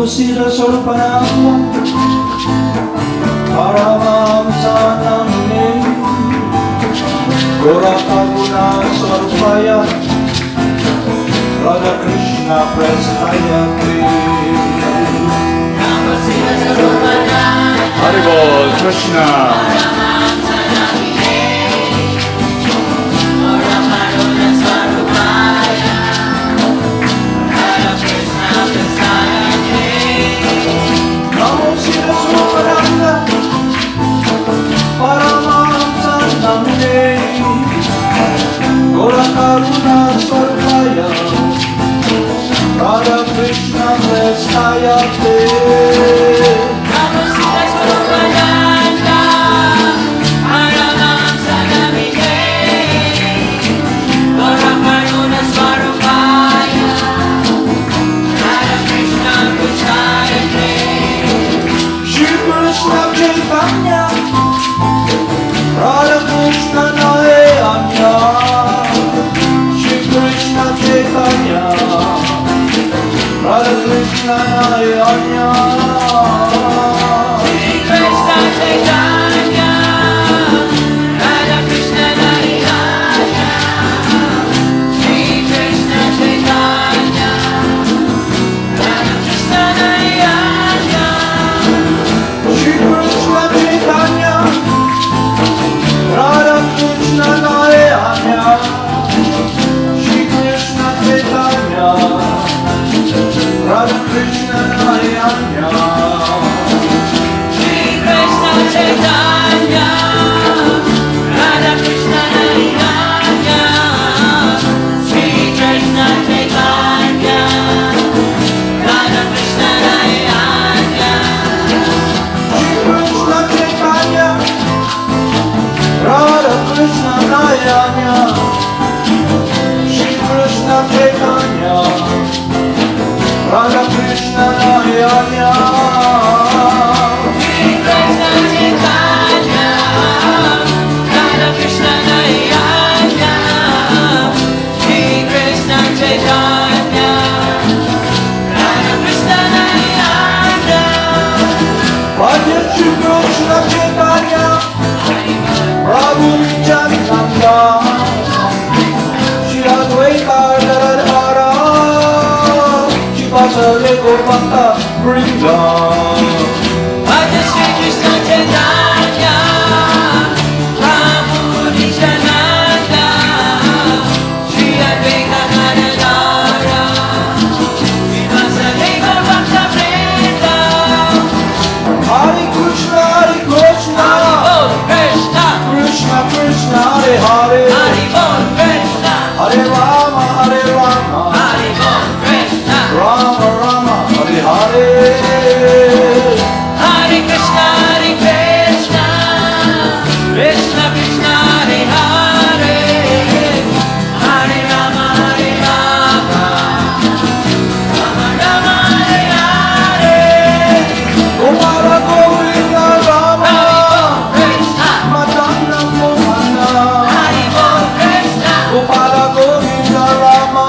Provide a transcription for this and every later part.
sila Surpanama Paramamsa Namne Gorakaguna Sarvaya Radha Krishna Prestayate Haribol Krishna Karuna Sarvaya Radha Krishna Prestayate Namo Sila Swarupananda Paramamsa Namine Gora Karuna Swarupaya Radha Krishna Prestayate Shri Krishna Chaitanya Radha Krishna Nayanya Radha Krishna Nayanya Shri Krishna Chaitanya Radha Krishna Nayanya Shri Krishna Chaitanya Radha Krishna Nayanya Shri Krishna Chaitanya Radha Krishna Nayanya Shri Krishna Chaitanya Radha Krishna Nayanya Shri Krishna Chaitanya Radha Krishna Nayanya Shri Krishna Chaitanya Radha Krishna Nayanya Shri Krishna Chaitanya Radha Krishna Nayanya Shri Krishna Chaitanya Radha Krishna Nayanya Shri Krishna Chaitanya Radha Krishna Nayanya Shri Krishna Chaitanya Radha Krishna Nayanya Bhaja Shri Krishna Chaitanya Prabhu Nityananda Shri Advaita Gadadhara Vasale Gopanta Vrinda Bhaja Shri Krishna Chaitanya Prabhu Nityananda Shri Advaita Gadadhara Shri Vasale Gopanta Vrinda Hare Krishna Hare Krishna Krishna Krishna Krishna Hare Hare Hare Krishna Hare Rama Hare Rama Hare Krishna Rama Rama Hare Hare Hare Krishna Hare Krishna Krishna Krishna Hare Hare Hare Rama Hare Rama Rama Rama Hare Hare Gopala Govinda Rama Krishna Madana Mohana Hare Krishna Gopala Govinda Rama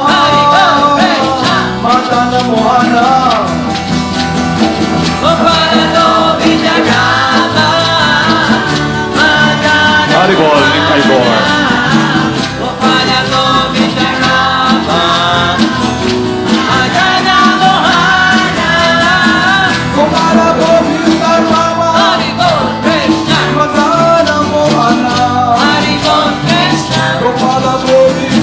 Madana Mohana Gopala Govinda Rama Madana Haribol, Haribol. Gopala Govinda Rama Madana Mohana Gopala Govinda Rama Krishna Madana Mohana Hare Krishna Gopala Govinda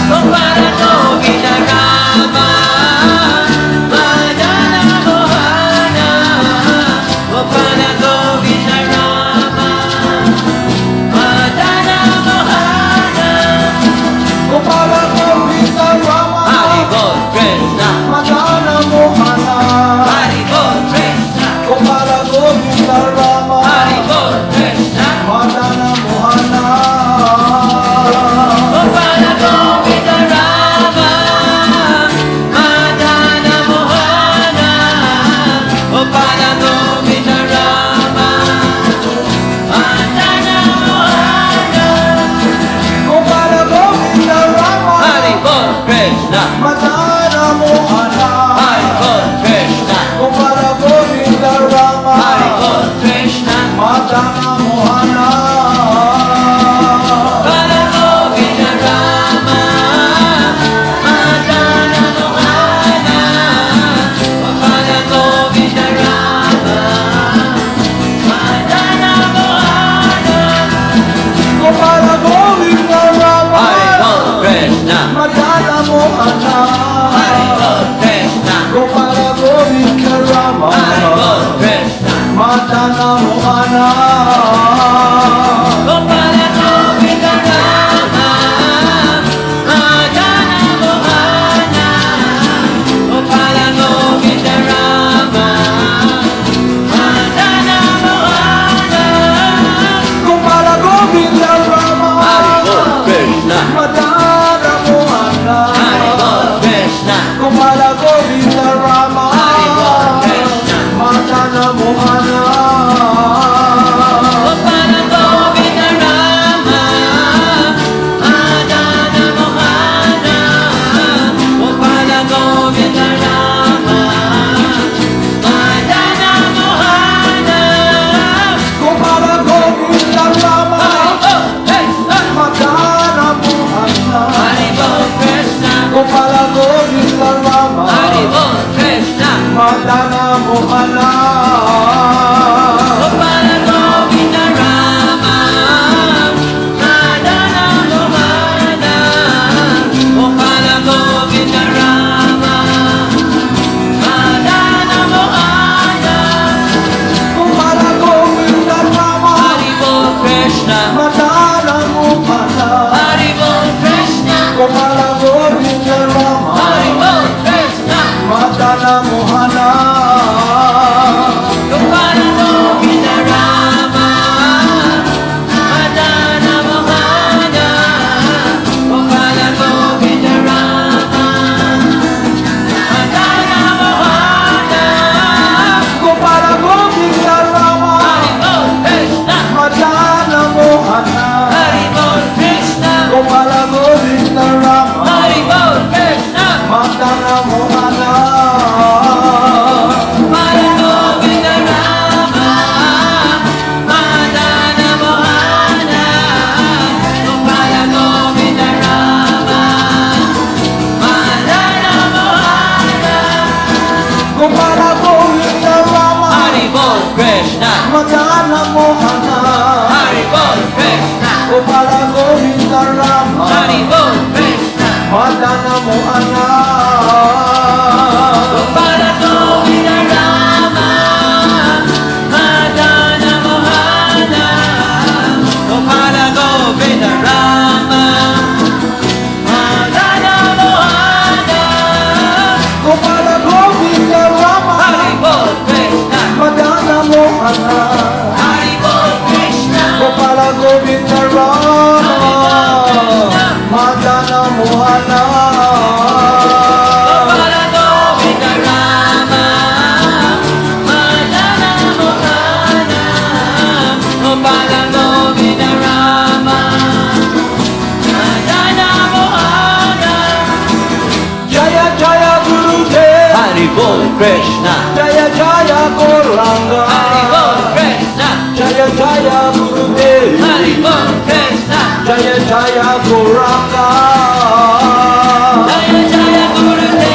Gopala Govinda Rama Madana Mohana Gopala Govinda Rama Madana Mohana Gopala Govinda Rama Hari Bol Krishna Madana Mohana Hari Bol Krishna Gopala Govinda Rama Hari Bol Krishna Madana Mohana Gopala Govinda Rama Madana Mohana Gopala Govinda Rama Madana Mohana Gopala Govinda Rama Hari Bol Krishna Madana Mohana Hari Bol Krishna Gopala Govinda Rama Hari Bol Krishna Madana Mohana Gopala Govinda Rama Madana Mohana Gopala Govinda Rama Madana Mohana Gopala Govinda Rama Hari Bol Krishna Madana Mohana Hari Bol Krishna Gopala Govinda Rama Hari Bol Krishna Madana Mohana Gopala Govinda Rama Madana Mohana Gopala Govinda Rama Madana Mohana Gopala Govinda Rama Hari Bol Krishna Madana Mohana Hari Bol Krishna Gopala Govinda Rama Hari Bol Krishna Madana Mohana Gopala Govinda Rama Madana Mohana Gopala Govinda Rama Madana Mohana Gopala Govinda Rama Hari Bol Krishna Madana Mohana Gopala Govinda Rama Hari Bol Krishna Madana Mohana Gopala Govinda Rama Madana Mohana Gopala Govinda Rama Madana Mohana Gopala Govinda Rama Hari Bol Krishna Madana Mohana Hari Bol Krishna Gopala Govinda Rama Hari Bol Krishna Madana Mohana Gopala Govinda Rama Madana Mohana Gopala Govinda Rama Madana Mohana Gopala Govinda Rama Hari Bol Krishna Madana Mohana Hari Bol Krishna Gopala Govinda Rama Hari Bol Krishna Madana Mohana Gopala Govinda Rama Madana Mohana Gopala Govinda Rama Madana Mohana Gopala Govinda Rama Hari Bol Krishna Madana Mohana Hari Bol Krishna Gopala Govinda Rama Hari Bol Krishna Madana Mohana Gopala Govinda Rama Madana Mohana Gopala Govinda Rama Madana Mohana Gopala Govinda Rama Hari Bol Krishna Madana Mohana Hari Bol Krishna Gopala Govinda Rama Madana Mohana Gopala Govinda Rama Madana Mohana Gopala Govinda Rama Madana Mohana Jaya Jaya Gurudev Hari Bol Krishna Jaya Jaya Gauranga Hari Bol Krishna Jaya Jaya Gurudev Hari Bol Krishna Jaya Jaya Gauranga Jaya Jaya Gurudev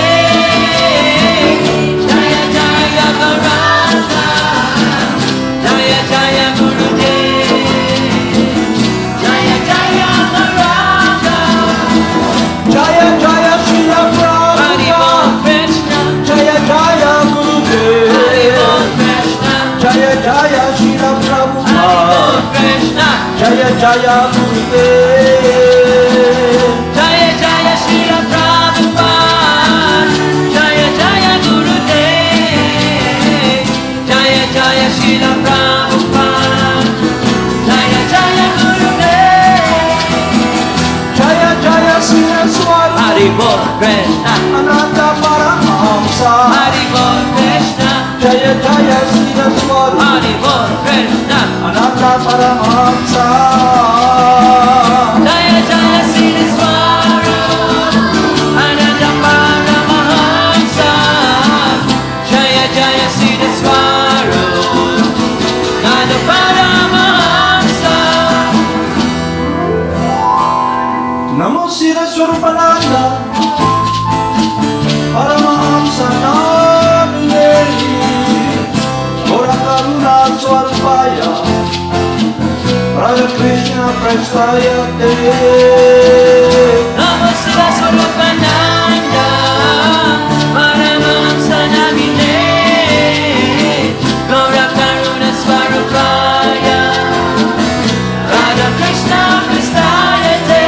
Jaya Jaya Gauranga Jaya Jaya Gurudev Jaya Jaya Gauranga Jaya Gurudev. Jaya Jaya Srila Prabhupada. Jaya Jaya Gurudev. Jaya Jaya Srila Prabhupada. Jaya Jaya Gurudev. Jaya Jaya Saraswati. Haribol Krishna. Ananda Paramahamsa. Haribol Krishna. Jaya Jaya Saraswati. Haribol Krishna. Ananda Paramahamsa. Jaya Jaya Sri Swarup Ananda Paramahamsa. Jaya Jaya Sri Swarup Ananda Paramahamsa. Namo Sira Swarupananda Paramahamsa Namine Gora Karuna Swarupaya Radha Krishna Prestaya Te. Namo Sila Swarupananda Paramahamsa Namine Gaura Karuna Swarupaya Radha Krishna Prestaya Te.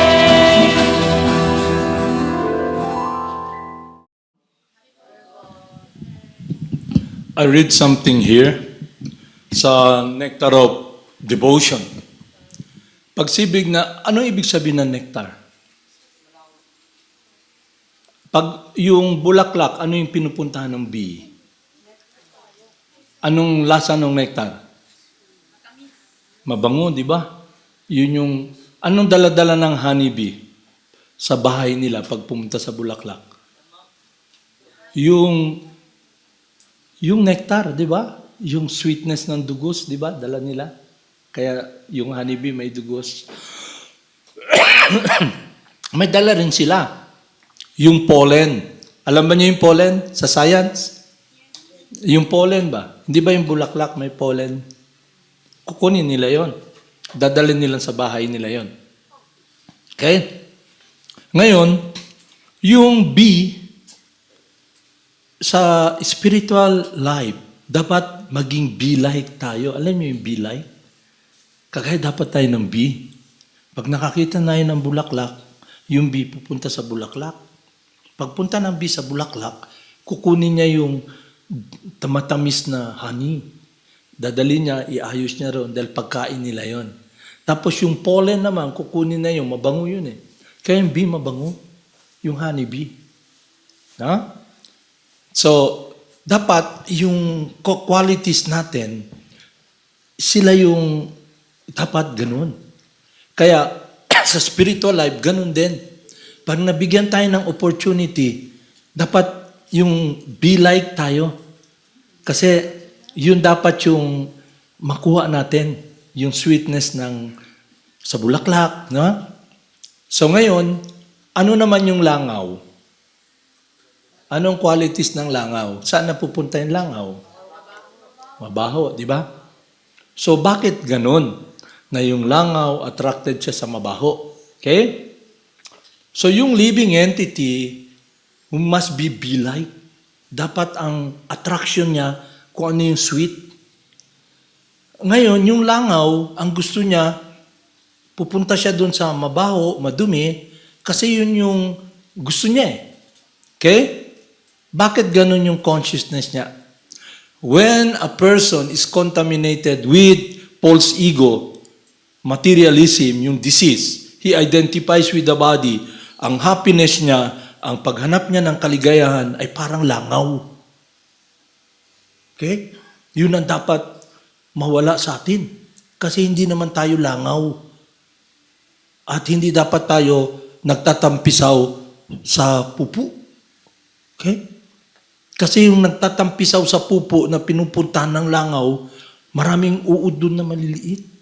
I read something here sa Nectar of Devotion. Pagsibig na, ano ibig sabihin ng nectar? Pag yung bulaklak, ano yung pinupuntahan ng bee? Anong lasa ng nectar? Mabango, di ba? Yun yung, anong daladala ng honeybee sa bahay nila pag pumunta sa bulaklak? Yung nectar, di ba? Yung sweetness ng dugos, di ba? Dala nila. Kaya yung honeybee may dugos. May dala rin sila. Yung pollen. Alam ba niyo yung pollen sa science? Yung pollen ba? Hindi ba yung bulaklak may pollen? Kukunin nila yon. Dadalhin nila sa bahay nila yon. Okay? Ngayon, yung bee, sa spiritual life, dapat maging bee-like tayo. Alam niyo yung bee-like? Kagaya dapat tayo ng bee. Pag nakakita na yun ng bulaklak, yung bee pupunta sa bulaklak. Pagpunta ng bee sa bulaklak, kukunin niya yung matamis na honey. Dadali niya, iayos niya ron dahil pagkain nila yon. Tapos yung pollen naman, kukunin na yung mabango yun eh. Kaya yung bee mabango, yung honey bee. Ha? So, dapat yung qualities natin, sila yung dapat ganun. Kaya sa spiritual life, ganun din. Pag nabigyan tayo ng opportunity, dapat yung be like tayo. Kasi yun dapat yung makuha natin, yung sweetness ng sa bulaklak. No? So ngayon, ano naman yung langaw? Anong qualities ng langaw? Saan napupunta yung langaw? Mabaho, di ba? So bakit ganun? Na yung langaw attracted siya sa mabaho. Okay? So yung living entity must be bee-like. Dapat ang attraction niya kung ano yung sweet. Ngayon, yung langaw, ang gusto niya, pupunta siya doon sa mabaho, madumi, kasi yun yung gusto niya eh. Okay? Bakit ganun yung consciousness niya? When a person is contaminated with false ego, materialism, yung disease, he identifies with the body, ang happiness niya, ang paghanap niya ng kaligayahan ay parang langaw. Okay? Yun ang dapat mawala sa atin. Kasi hindi naman tayo langaw. At hindi dapat tayo nagtatampisaw sa pupu. Okay? Kasi yung nagtatampisaw sa pupo na pinupuntahan ng langaw, maraming uod doon na maliliit.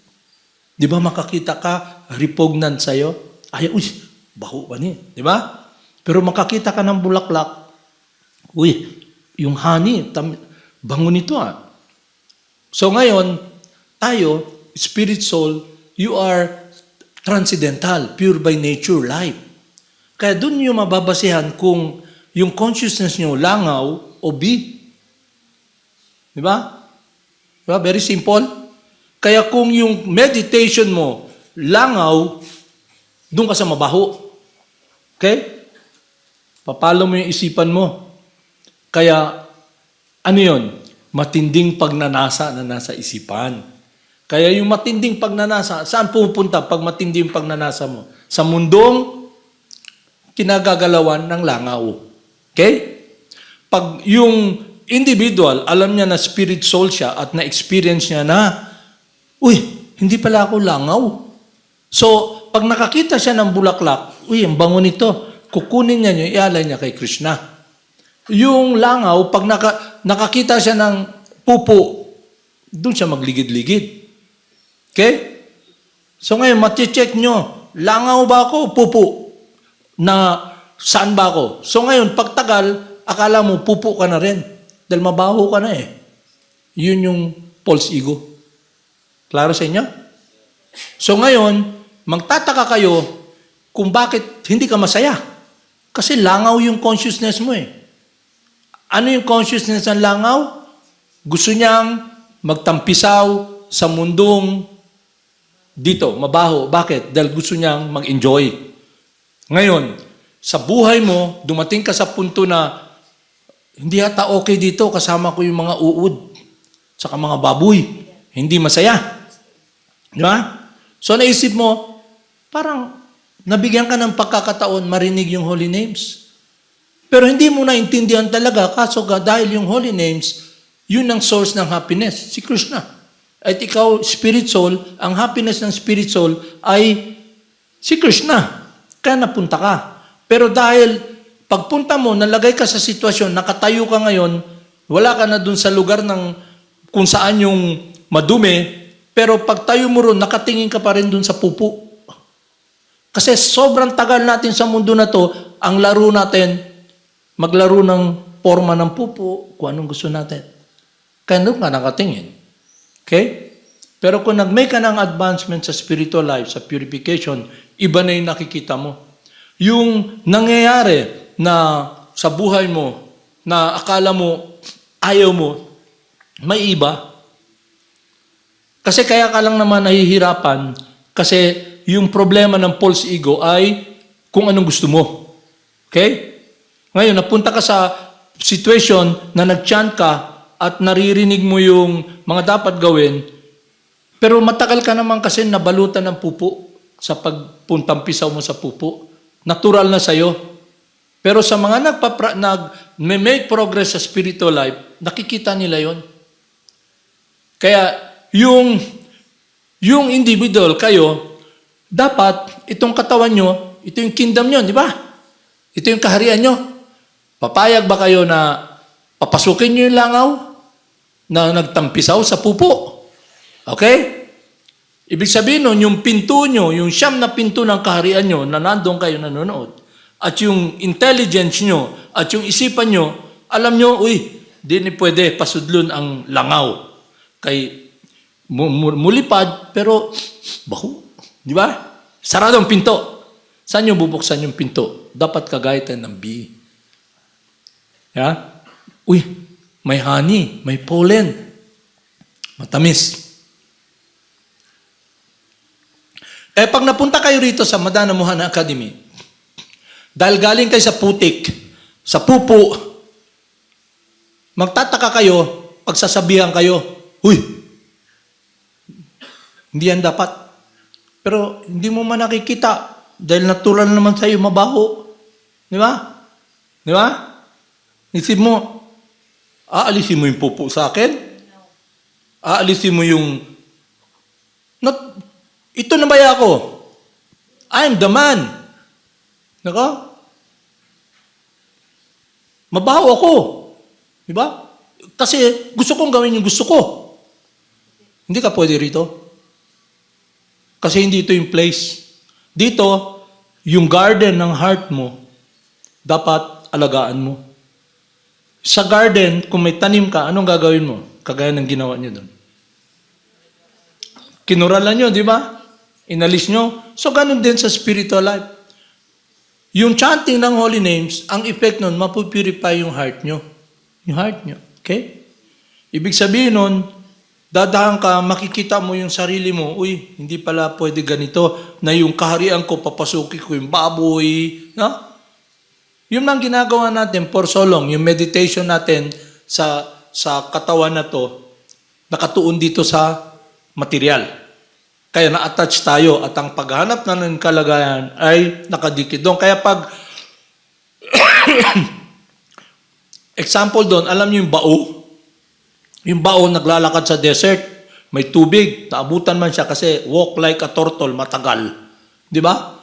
Di ba makakita ka, repugnant sa'yo? Ay, uy, baho ba niya? Di ba? Pero makakita ka ng bulaklak, uy, yung honey, bango nito ah. So ngayon, tayo, spirit soul, you are transcendental, pure by nature, life. Kaya doon yung mababasehan kung yung consciousness nyo, langaw o bee. Di ba? Diba? Very simple. Kaya kung yung meditation mo langaw, doon ka sa mabaho. Okay? Papalo mo yung isipan mo. Kaya, ano yun? Matinding pagnanasa na nasa isipan. Kaya yung matinding pagnanasa, saan pupunta pag matinding pagnanasa mo? Sa mundong kinagagalawan ng langaw. Okay? Pag yung individual, alam niya na spirit soul siya at na-experience niya na, uy, hindi pala ako langaw. So, pag nakakita siya ng bulaklak, uy, ang bango nito, kukunin niya niya, ialay niya kay Krishna. Yung langaw, pag nakakita siya ng pupo, doon siya magligid-ligid. Okay? So ngayon, mati-check nyo, langaw ba ako, pupo? Na saan ba ako? So ngayon, pagtagal, akala mo, pupo ka na rin. Dahil mabaho ka na eh. Yun yung false ego. Klaro sa inyo? So ngayon, magtataka kayo kung bakit hindi ka masaya. Kasi langaw yung consciousness mo eh. Ano yung consciousness ng langaw? Gusto niyang magtampisaw sa mundong dito, mabaho. Bakit? Dahil gusto niyang mag-enjoy. Ngayon, sa buhay mo, dumating ka sa punto na hindi ata okay dito, kasama ko yung mga uod, saka mga baboy. Hindi masaya. Di ba? So naisip mo, parang nabigyan ka ng pagkakataon marinig yung holy names. Pero hindi mo naintindihan talaga, kaso dahil yung holy names, yun ang source ng happiness, si Krishna. At ikaw, spirit soul, ang happiness ng spirit soul ay si Krishna. Kaya napunta ka. Pero dahil pagpunta mo, nalagay ka sa sitwasyon, nakatayo ka ngayon, wala ka na dun sa lugar ng kung saan yung madumi, pero pagtayo mo ron, nakatingin ka pa rin dun sa pupo. Kasi sobrang tagal natin sa mundo na to, ang laro natin, maglaro ng forma ng pupo, kung anong gusto natin. Kaya doon ka nakatingin. Okay? Pero kung nag-make ka ng advancement sa spiritual life, sa purification, iba na yung nakikita mo. Yung nangyayari na sa buhay mo, na akala mo, ayaw mo, may iba. Kasi kaya ka lang naman nahihirapan, kasi yung problema ng false ego ay kung anong gusto mo. Okay? Ngayon, napunta ka sa situation na nag-chant ka at naririnig mo yung mga dapat gawin, pero matagal ka naman kasi nabalutan ng pupo sa pagpuntang pisaw mo sa pupo. Natural na sa'yo. Pero sa mga nag-make progress sa spiritual life, nakikita nila yon. Kaya, yung individual kayo, dapat itong katawan nyo, ito yung kingdom nyo, di ba? Ito yung kaharian nyo. Papayag ba kayo na papasukin nyo yung langaw na nagtampisaw sa pupo? Okay? Ibig sabihin nun, yung pinto nyo, yung siyam na pinto ng kaharian nyo na nandun kayo nanonood, at yung intelligence nyo, at yung isipan nyo, alam nyo, uy, di ni pwede pasudlon ang langaw. Kay mulipad, pero baho. Di ba? Sarado ang pinto. Saan nyo bubuksan yung pinto? Dapat kagaitan ng B. Yeah? Uy, may honey, may pollen. Matamis. Pag napunta kayo rito sa Madana Mohana Academy, dahil galing kayo sa putik, sa pupo, magtataka kayo, pagsasabihan kayo, huy, hindi yan dapat. Pero hindi mo man nakikita, dahil natural naman sa'yo mabaho. Di ba? Di ba? Isip mo, aalisin mo yung pupo sa akin? Aalisin mo yung... ito na ba ako? I'm the man. Nako? Mabaho ako. Di ba? Kasi gusto kong gawin yung gusto ko. Hindi ka pwede rito. Kasi hindi ito yung place. Dito, yung garden ng heart mo, dapat alagaan mo. Sa garden, kung may tanim ka, anong gagawin mo? Kagaya ng ginawa niyo doon. Kinuralan nyo, di ba? Inalis nyo. So, ganun din sa spiritual life. Yung chanting ng holy names, ang effect nun, mapupurify yung heart nyo. Yung heart nyo. Okay? Ibig sabihin nun, Dadahan ka, makikita mo yung sarili mo, uy, hindi pala pwede ganito, na yung kaharian ko, papasukin ko yung baboy. No? Yun ang ginagawa natin for so long, yung meditation natin sa katawan na to, nakatuon dito sa material. Kaya na-attach tayo at ang paghanap na ng kalagayan ay nakadikit doon. Kaya pag example doon, alam niyo yung bao? Yung bao naglalakad sa desert, may tubig, naabutan man siya kasi walk like a turtle, matagal. Di ba?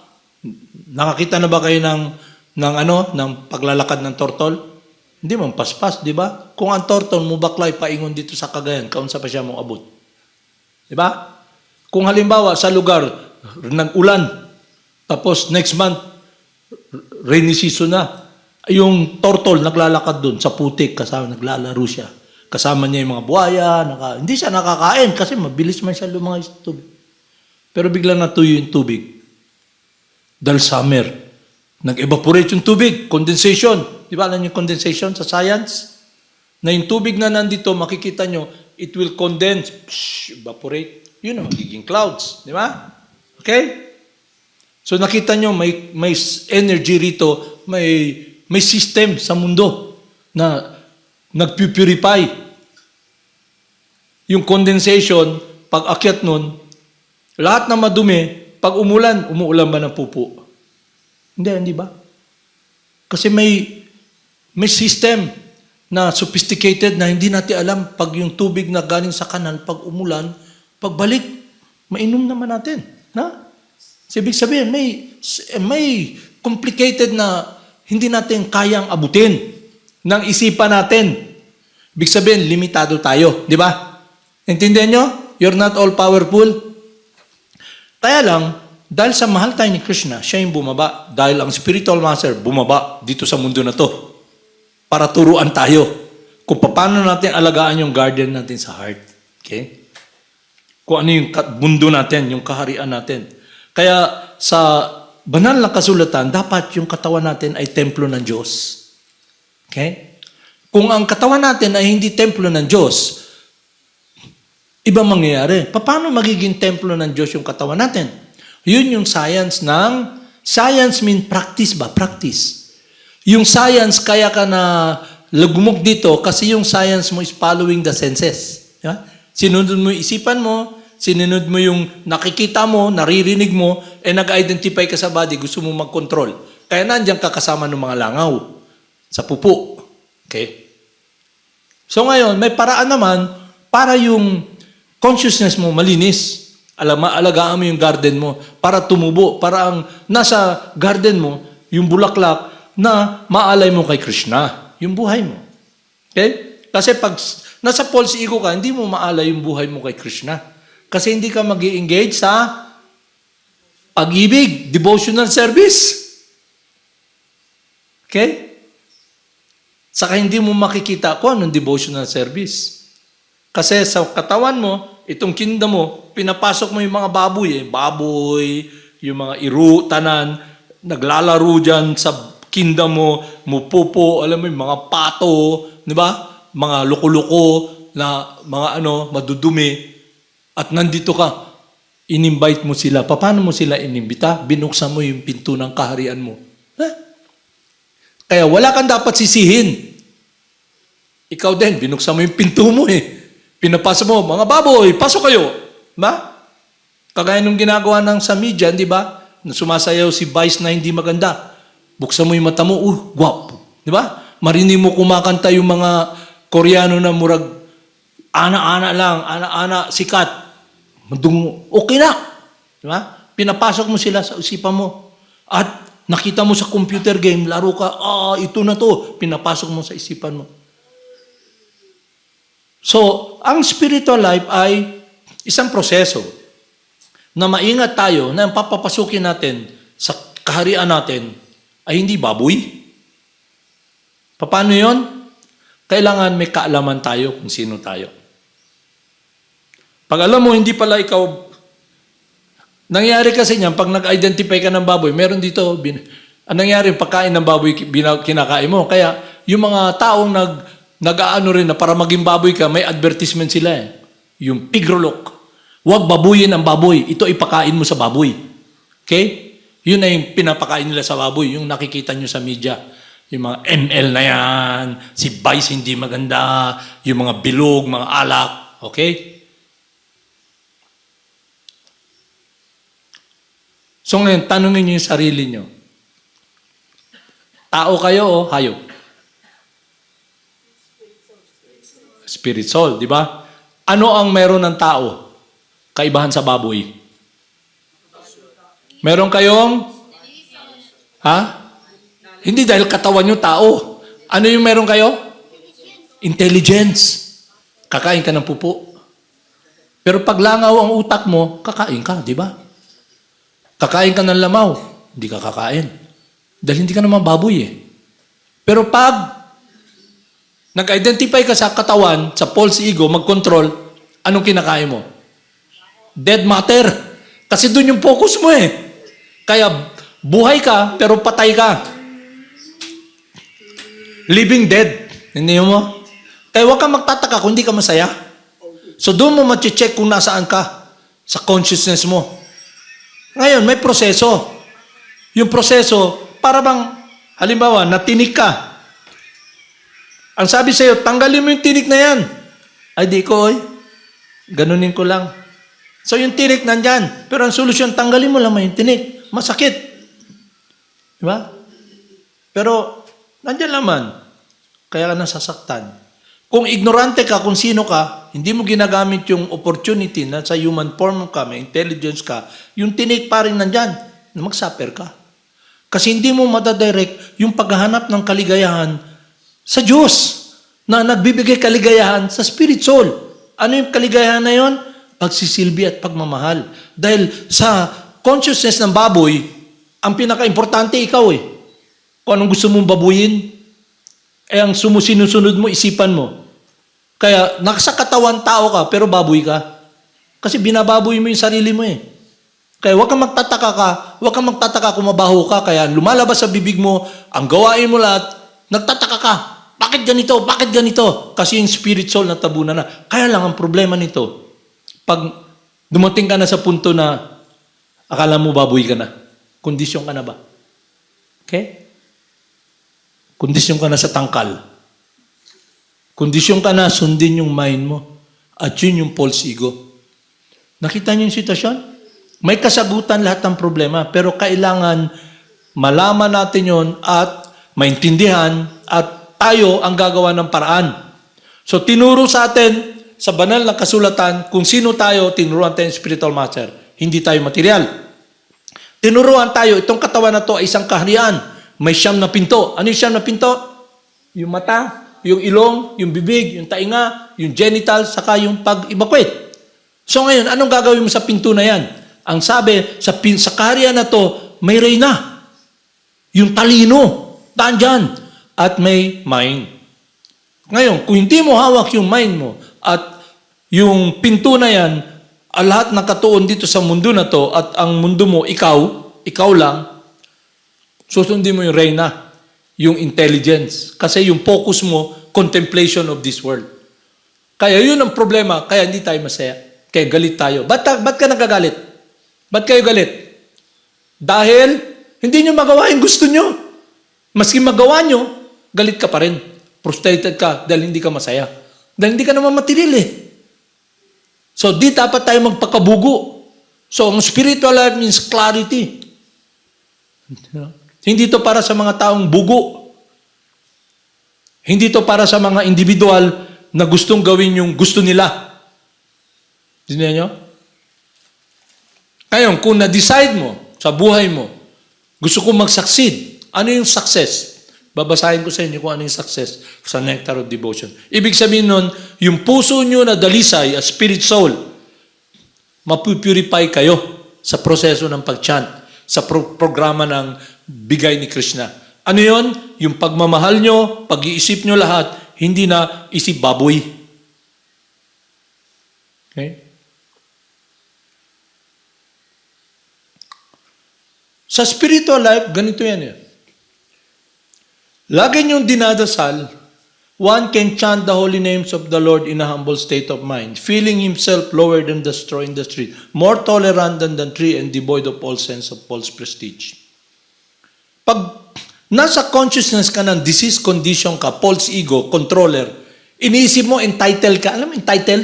Nakakita na ba kayo ng paglalakad ng turtle? Hindi man paspas, di ba? Kung ang turtle mo baklay paingon dito sa Cagayan, kaunsa pa siya mong abot. Di ba? Kung halimbawa sa lugar nag-ulan, tapos next month rainy season na, yung turtle naglalakad doon sa putik, kasama naglalaro siya. Kasama niya yung mga buhaya, hindi siya nakakain kasi mabilis man siya lumangay sa tubig. Pero biglang natuyo yung tubig. Dahil summer, nag-evaporate yung tubig, condensation. Di ba alam niyo condensation sa science? Na yung tubig na nandito, makikita nyo, it will condense, evaporate. Yun ang magiging clouds. Di ba? Okay? So nakita nyo, may energy rito, may system sa mundo na nagpupurify. Yung condensation, pag akyat nun, lahat na madumi, pag umuulan ba ng pupo? Hindi ba? Kasi may system na sophisticated na hindi natin alam pag yung tubig na galing sa kanal, pag umulan, pagbalik, mainom naman natin. Na? Ibig sabihin, may complicated na hindi natin kayang abutin ng isipan natin. Ibig sabihin, limitado tayo. Di ba? Intindihan nyo? You're not all powerful. Kaya lang, dahil sa mahal tayo ni Krishna, siya yung bumaba. Dahil ang spiritual master bumaba dito sa mundo na to para turuan tayo kung paano natin alagaan yung garden natin sa heart. Okay? Kung ano yung mundo natin, yung kaharian natin. Kaya sa banal na kasulatan, dapat yung katawan natin ay templo ng Diyos. Okay? Kung ang katawan natin ay hindi templo ng Diyos, iba mangyayari. Paano magiging templo ng Diyos yung katawan natin? Yun yung science mean practice ba? Practice. Yung science, kaya ka na lagumog dito kasi yung science mo is following the senses. Yeah? Sinunod mo yung isipan mo, sinunod mo yung nakikita mo, naririnig mo, nag-identify ka sa body, gusto mo mag-control. Kaya nandiyan ka kasama ng mga langaw sa pupo. Okay? So ngayon, may paraan naman para yung consciousness mo malinis. Alagaan mo yung garden mo para tumubo. Para ang nasa garden mo, yung bulaklak na maalay mo kay Krishna. Yung buhay mo. Okay? Kasi pag nasa false ego ka, hindi mo maalay yung buhay mo kay Krishna. Kasi hindi ka mag-i-engage sa pag-ibig, devotional service. Okay? Saka hindi mo makikita kung anong devotional service. Kasi sa katawan mo, itong kinda mo, pinapasok mo yung mga baboy, yung mga iru, tanan, naglalaro dyan sa kinda mo, mupupo, alam mo yung mga pato, di ba? Mga loko-loko, na mga madudumi, at nandito ka, in-invite mo sila. Paano mo sila inimbita? Binuksan mo yung pinto ng kaharian mo. Kaya wala kang dapat sisihin. Ikaw din, binuksan mo yung pinto mo Pinapasok mo, mga baboy, pasok kayo. Ba? Kagaya nung ginagawa ng sa media, di ba? Sumasayaw si Vice na hindi maganda. Buksan mo yung mata mo, guwapo. Di ba? Marinig mo kumakanta yung mga Koreano na murag, ana-ana, sikat. Okay na. Di ba? Pinapasok mo sila sa isipan mo. At nakita mo sa computer game, laro ka, ito na to. Pinapasok mo sa isipan mo. So, ang spiritual life ay isang proseso na maingat tayo na ang papapasukin natin sa kaharian natin ay hindi baboy. Paano yon? Kailangan may kaalaman tayo kung sino tayo. Pag alam mo, hindi pala ikaw, nangyari kasi niyan, pag nag-identify ka ng baboy, meron dito, ang nangyari, pagkain ng baboy, kinakain mo. Kaya, yung mga taong nag-aano rin na para maging baboy ka, may advertisement sila Yung pigrolok. Huwag babuyin ang baboy. Ito ipakain mo sa baboy. Okay? Yun na yung pinapakain nila sa baboy. Yung nakikita nyo sa media. Yung mga ML na yan. Si Vice hindi maganda. Yung mga bilog, mga alak. Okay? So ngayon, tanongin nyo yung sarili nyo. Tao kayo o hayop? Spirit soul, di ba? Ano ang meron ng tao? Kaibahan sa baboy. Meron kayong? Ha? Hindi dahil katawan nyo tao. Ano yung meron kayo? Intelligence. Kakain ka ng pupo. Pero pag langaw ang utak mo, kakain ka, di ba? Kakain ka ng lamaw, hindi ka kakain. Dahil hindi ka naman baboy eh. Pero pag nag-identify ka sa katawan, sa false ego, mag-control, anong kinakain mo? Dead matter. Kasi doon yung focus mo eh. Kaya buhay ka, pero patay ka. Living dead. Hindi mo? Kaya huwag kang magtataka kung hindi ka masaya. So doon mo mag-check kung nasaan ka sa consciousness mo. Ngayon, may proseso. Yung proseso, para bang, halimbawa, natinig ka. Ang sabi sa'yo, tanggalin mo yung tinik na yan. Ay, di ko, oy. Ganunin ko lang. So, yung tinik nandyan. Pero ang solusyon, tanggalin mo lang yung tinik. Masakit. Di ba? Pero, nandyan naman. Kaya ka nasasaktan. Kung ignorante ka kung sino ka, hindi mo ginagamit yung opportunity na sa human form ka, may intelligence ka, yung tinik pa rin nandyan, mag-suffer ka. Kasi hindi mo madadirect yung paghahanap ng kaligayahan sa Diyos na nagbibigay kaligayahan sa spirit soul. Ano yung kaligayahan na yon? Pagsisilbi at pagmamahal. Dahil sa consciousness ng baboy, ang pinaka-importante ikaw eh. Kung anong gusto mong babuyin, ang sinusunod mo, isipan mo. Kaya nasa katawan tao ka, pero baboy ka. Kasi binababoy mo yung sarili mo eh. Kaya huwag kang magtataka kung mabaho ka, kaya lumalabas sa bibig mo, ang gawain mo lahat, nagtataka ka. Bakit ganito? Bakit ganito? Kasi yung spirit soul na tabunan na. Kaya lang ang problema nito, pag dumating ka na sa punto na akala mo baboy ka na, kondisyon ka na ba? Okay? Kondisyon ka na sa tangkal. Kondisyon ka na, sundin yung mind mo. At yun yung false ego. Nakita niyo yung sitwasyon? May kasagutan lahat ng problema, pero kailangan malaman natin yon at maintindihan at tayo ang gagawa ng paraan. So tinuro sa atin sa banal na kasulatan kung sino tayo, tinuruan tayo ng spiritual master. Hindi tayo material. Tinuruan tayo, itong katawan na to ay isang kaharian. May 9 na pinto. Ano yung 9 na pinto? Yung mata, yung ilong, yung bibig, yung tainga, yung genital, saka yung pag-evacuate. So ngayon, anong gagawin mo sa pinto na yan? Ang sabi, sa kaharian na to, may reyna. Yung talino, nandyan. At may mind. Ngayon, kung hindi mo hawak yung mind mo at yung pinto na yan, lahat nakatuon dito sa mundo na to at ang mundo mo, ikaw lang, susundin mo yung reyna, yung intelligence. Kasi yung focus mo, contemplation of this world. Kaya yun ang problema, kaya hindi tayo masaya. Kaya galit tayo. Ba't ka nagagalit? Ba't kayo galit? Dahil hindi nyo magawa yung gusto nyo. Maski magawa nyo, galit ka pa rin. Frustrated ka dahil hindi ka masaya. Dahil hindi ka naman material eh. So, di dapat tayo magpakabugo. So, ang spiritual life means clarity. Hindi to para sa mga taong bugo. Hindi to para sa mga individual na gustong gawin yung gusto nila. Diyan nyo? Ngayon, kung na-decide mo sa buhay mo, gusto ko mag-succeed, ano yung success? Babasahin ko sa inyo kung ano yung success sa Nectar of Devotion. Ibig sabihin nun, yung puso nyo na dalisay, a spirit soul, mapupurify kayo sa proseso ng pag-chant, sa programa ng bigay ni Krishna. Ano yon? Yung pagmamahal nyo, pag-iisip nyo lahat, hindi na isip baboy. Okay? Sa spiritual life, ganito yan eh. Lagi niyong dinadasal, One can chant the holy names of the Lord in a humble state of mind, feeling himself lower than the straw in the street, more tolerant than the tree, and devoid of all sense of false prestige. Pag nasa consciousness ka ng disease condition ka, false ego, controller, iniisip mo, entitled ka. Alam mo, entitled?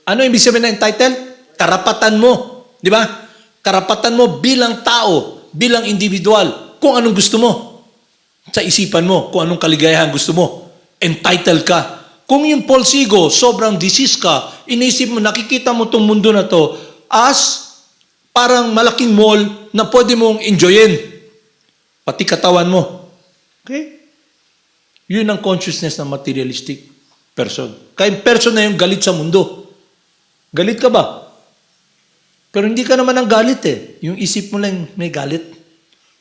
Ano ibig sabihin na entitled? Karapatan mo. Di ba? Karapatan mo bilang tao, bilang individual, kung anong gusto mo. Sa isipan mo, kung anong kaligayahan gusto mo. Entitled ka. Kung yung false ego, sobrang disease ka, iniisip mo, nakikita mo itong mundo na to as parang malaking mall na pwede mong enjoyin. Pati katawan mo. Okay? Yun ang consciousness ng materialistic person. Kaya person na yung galit sa mundo. Galit ka ba? Pero hindi ka naman ang galit eh. Yung isip mo lang may galit.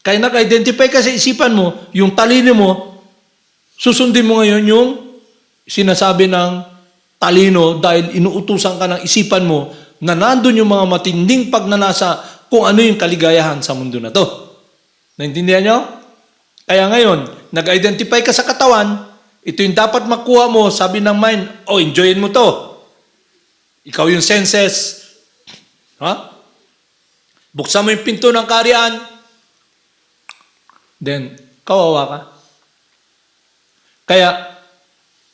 Kaya naka-identify ka sa isipan mo, yung talino mo, susundin mo ngayon yung sinasabi ng talino dahil inuutusan ka ng isipan mo na nandun yung mga matinding pagnanasa kung ano yung kaligayahan sa mundo na to. Naintindihan nyo? Kaya ngayon, nag-identify ka sa katawan, ito yung dapat makuha mo, sabi ng mind, enjoyin mo to. Ikaw yung senses. Ha? Buksan mo yung pinto ng kaharian, then, kawawa ka. Kaya,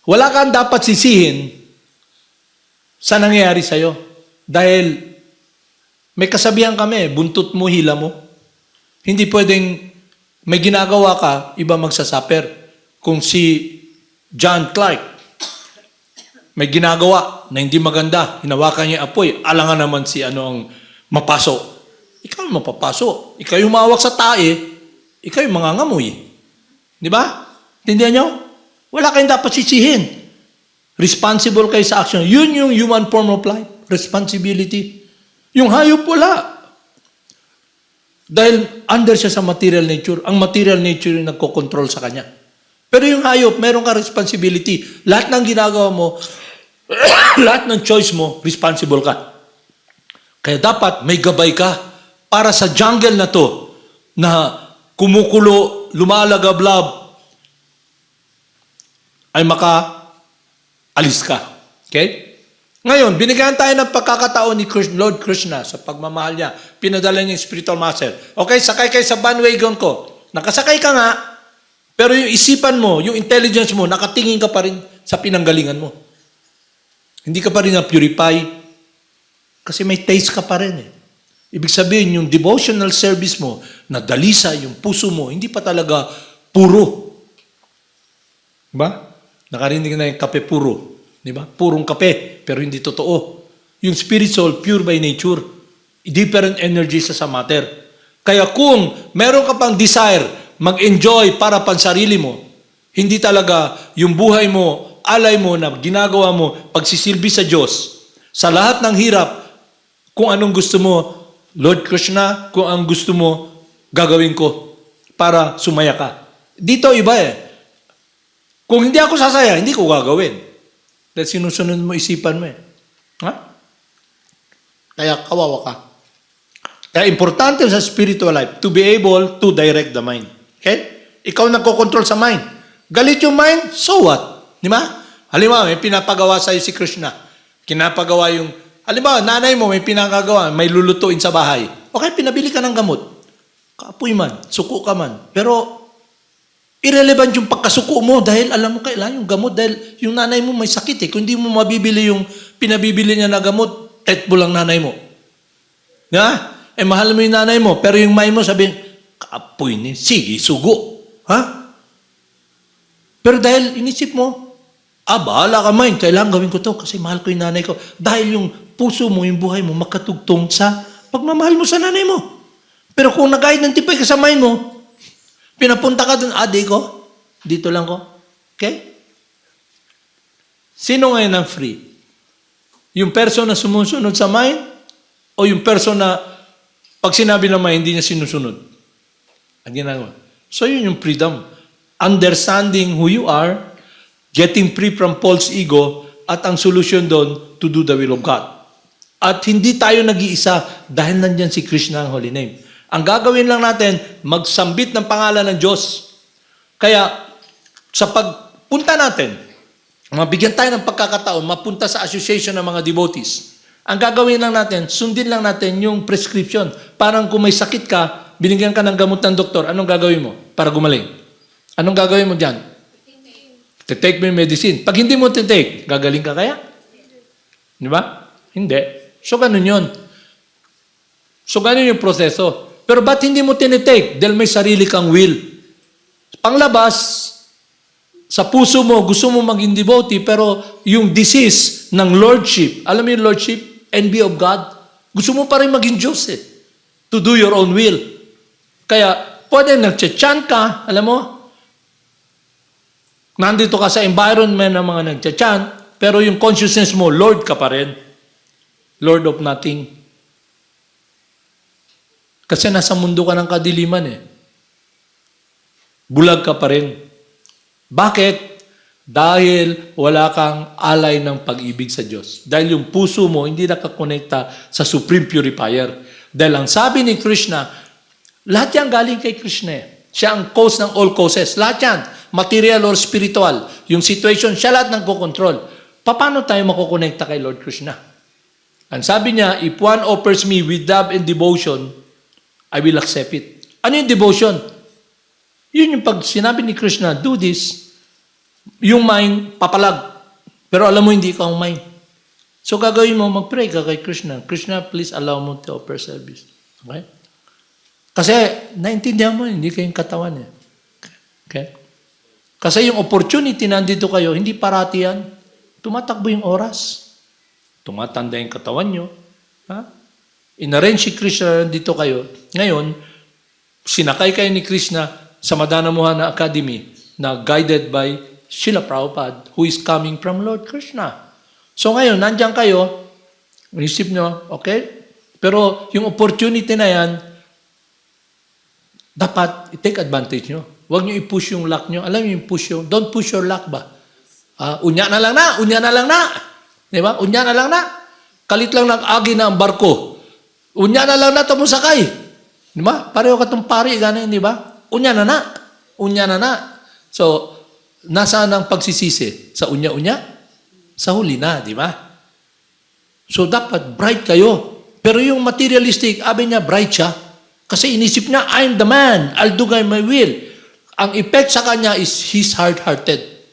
wala kang dapat sisihin sa nangyayari sa'yo. Dahil, may kasabihan kami, buntot mo, hila mo. Hindi pwedeng may ginagawa ka, iba magsasuffer. Kung si John Clark, may ginagawa na hindi maganda, hinawakan niya apoy, alangan naman si ang mapaso. Ikaw yung mapapaso. Ikaw yung mawak sa tae, ikaw yung mangangamoy. Di ba? Tindihan nyo? Wala kayong dapat sisihin. Responsible kayo sa action. Yun yung human form of life. Responsibility. Yung hayop wala. Dahil under siya sa material nature. Ang material nature yung nagkocontrol sa kanya. Pero yung hayop, meron ka responsibility. Lahat ng ginagawa mo, lahat ng choice mo, responsible ka. Kaya dapat may gabay ka para sa jungle na to na kumukulo, lumalagablab, ay maka-alis ka. Okay? Ngayon, binigyan tayo ng pagkakataon ni Lord Krishna sa pagmamahal niya. Pinadala niya yung spiritual master. Okay, sakay kayo sa bandwagon ko. Nakasakay ka nga, pero yung isipan mo, yung intelligence mo, nakatingin ka pa rin sa pinanggalingan mo. Hindi ka pa rin na-purify kasi may taste ka pa rin eh. Ibig sabihin, yung devotional service mo, na dalisa yung puso mo, hindi pa talaga puro. Diba? Nakarinig na yung kape puro. Diba? Purong kape, pero hindi totoo. Yung spiritual, pure by nature. Different energy sa matter. Kaya kung meron ka pang desire, mag-enjoy para pansarili mo, hindi talaga yung buhay mo, alay mo na ginagawa mo, pagsisilbi sa Diyos, sa lahat ng hirap, kung anong gusto mo, Lord Krishna, kung ang gusto mo, gagawin ko para sumaya ka. Dito iba eh. Kung hindi ako sasaya, hindi ko gagawin. Dahil sinusunod mo isipan mo eh. Ha? Kaya kawawa ka. Kaya importante sa spiritual life to be able to direct the mind. Okay? Ikaw nagko-control sa mind. Galit yung mind, so what? Di ba? Halimbawa, may pinapagawa sa'yo si Krishna. Kinapagawa yung halimbawa, nanay mo may pinagagawa, may lulutuin sa bahay. Okay, pinabili ka ng gamot. Kaapoy man, suko ka man. Pero, irrelevant yung pagkasuko mo dahil alam mo kailan yung gamot dahil yung nanay mo may sakit eh. Kung hindi mo mabibili yung pinabibili niya na gamot, tetbo lang nanay mo. Nga? Mahal mo yung nanay mo, pero yung may mo sabihin, kaapoy ni, sige, sugo. Ha? Pero dahil inisip mo, bahala ka mind, kailangan gawin ko to kasi mahal ko yung nanay ko. Dahil yung puso mo, yung buhay mo, makatugtong sa pagmamahal mo sa nanay mo. Pero kung nag-identify ka sa mind mo, pinapunta ka dun, di ko, dito lang ko. Okay? Sino ngayon ang free? Yung person na sumusunod sa mind o yung person na pag sinabi ng mind, hindi niya sinusunod? Ang ginagawa. So yun yung freedom. Understanding who you are, getting free from false ego, at ang solution doon, to do the will of God. At hindi tayo nag-iisa dahil nandyan si Krishna ang holy name. Ang gagawin lang natin, magsambit ng pangalan ng Diyos. Kaya, sa punta natin, mabigyan tayo ng pagkakataon, mapunta sa association ng mga devotees. Ang gagawin lang natin, sundin lang natin yung prescription. Parang kung may sakit ka, binigyan ka ng gamot ng doktor, anong gagawin mo para gumaling? Anong gagawin mo dyan? Take mo yung medicine. Pag hindi mo take, gagaling ka kaya? Di ba? Hindi. So, ganun yun. So, ganun yung proseso. Pero ba't hindi mo tinitake? Dahil may sarili kang will. Panglabas, sa puso mo, gusto mo maging devotee, pero yung disease ng lordship, alam mo yung lordship? Envy of God. Gusto mo pa rin maging Diyos eh. To do your own will. Kaya, pwede nagcha-chant ka, alam mo? Nandito ka sa environment ng mga nagcha-chant, pero yung consciousness mo, Lord ka pa rin. Lord of nothing. Kasi nasa mundo ka ng kadiliman eh. Bulag ka pa rin. Bakit? Dahil wala kang alay ng pag-ibig sa Diyos. Dahil yung puso mo hindi nakakonekta sa Supreme Purifier. Dahil ang sabi ni Krishna, lahat yan galing kay Krishna eh. Siya ang cause ng all causes. Lahat yan, material or spiritual. Yung situation, siya lahat ng kukontrol. Paano tayo makukonekta kay Lord Krishna? Ang sabi niya, if one offers me with love and devotion, I will accept it. Ano yung devotion? Yun yung pag sinabi ni Krishna, do this, yung mind, papalag. Pero alam mo, hindi ka ang mind. So gagawin mo, mag-pray ka kay Krishna. Krishna, please allow mo to offer service. Okay? Kasi, naintindihan mo, hindi kayong katawan eh. Okay? Kasi yung opportunity nandito kayo, hindi parati yan. Tumatakbo yung oras. Tumatanda yung katawan nyo. Ha? In-arrange si Krishna dito kayo. Ngayon, sinakay kayo ni Krishna sa Madana Mohana Academy na guided by Srila Prabhupada who is coming from Lord Krishna. So ngayon, nandiyan kayo, isip nyo, okay? Pero yung opportunity na yan, dapat i-take advantage nyo. Huwag nyo i-push yung luck nyo. Alam nyo yung push yung, don't push your luck ba? Unya na lang na, unya na lang na. Di ba? Unya na lang na. Kalit lang nag-agi na ang barko. Unya na lang na ito mo sakay. Di ba? Pareho ka itong pari, gano'n, di ba? Unya na na. Unya na na. So, nasaan ang pagsisisi? Sa unya-unya? Sa huli na, di ba? So, dapat bright kayo. Pero yung materialistic, sabi niya, bright siya. Kasi inisip niya, I'm the man. I'll do my will. Ang effect sa kanya is he's hard-hearted.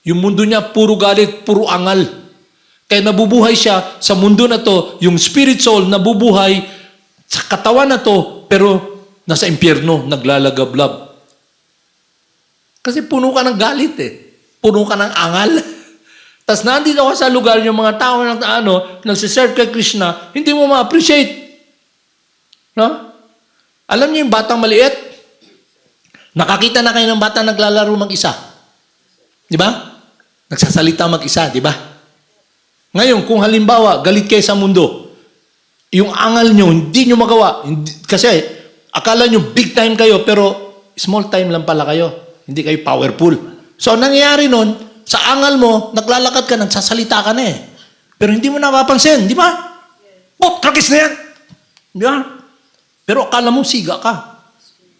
Yung mundo niya, puro galit, puro angal. Kaya nabubuhay siya sa mundo na to, yung spirit soul nabubuhay sa katawan na to, pero nasa impyerno, naglalagablab. Kasi puno ka ng galit eh. Puno ka ng angal. Tapos nandito ka sa lugar, yung mga tao na nagsiserve kay Krishna, hindi mo ma-appreciate. No? Alam niyo yung batang maliit? Nakakita na kayo ng batang naglalaro mag-isa. Di ba? Nagsasalita mag-isa, di ba? Ngayon, kung halimbawa, galit kayo sa mundo, yung angal nyo, hindi nyo magawa. Kasi, akala nyo big time kayo, pero small time lang pala kayo. Hindi kayo powerful. So, nangyayari nun, sa angal mo, naglalakad ka, nagsasalita ka na eh. Pero hindi mo napapansin, di ba? Oh, tragis na yan! Di ba? Pero akala mo siga ka.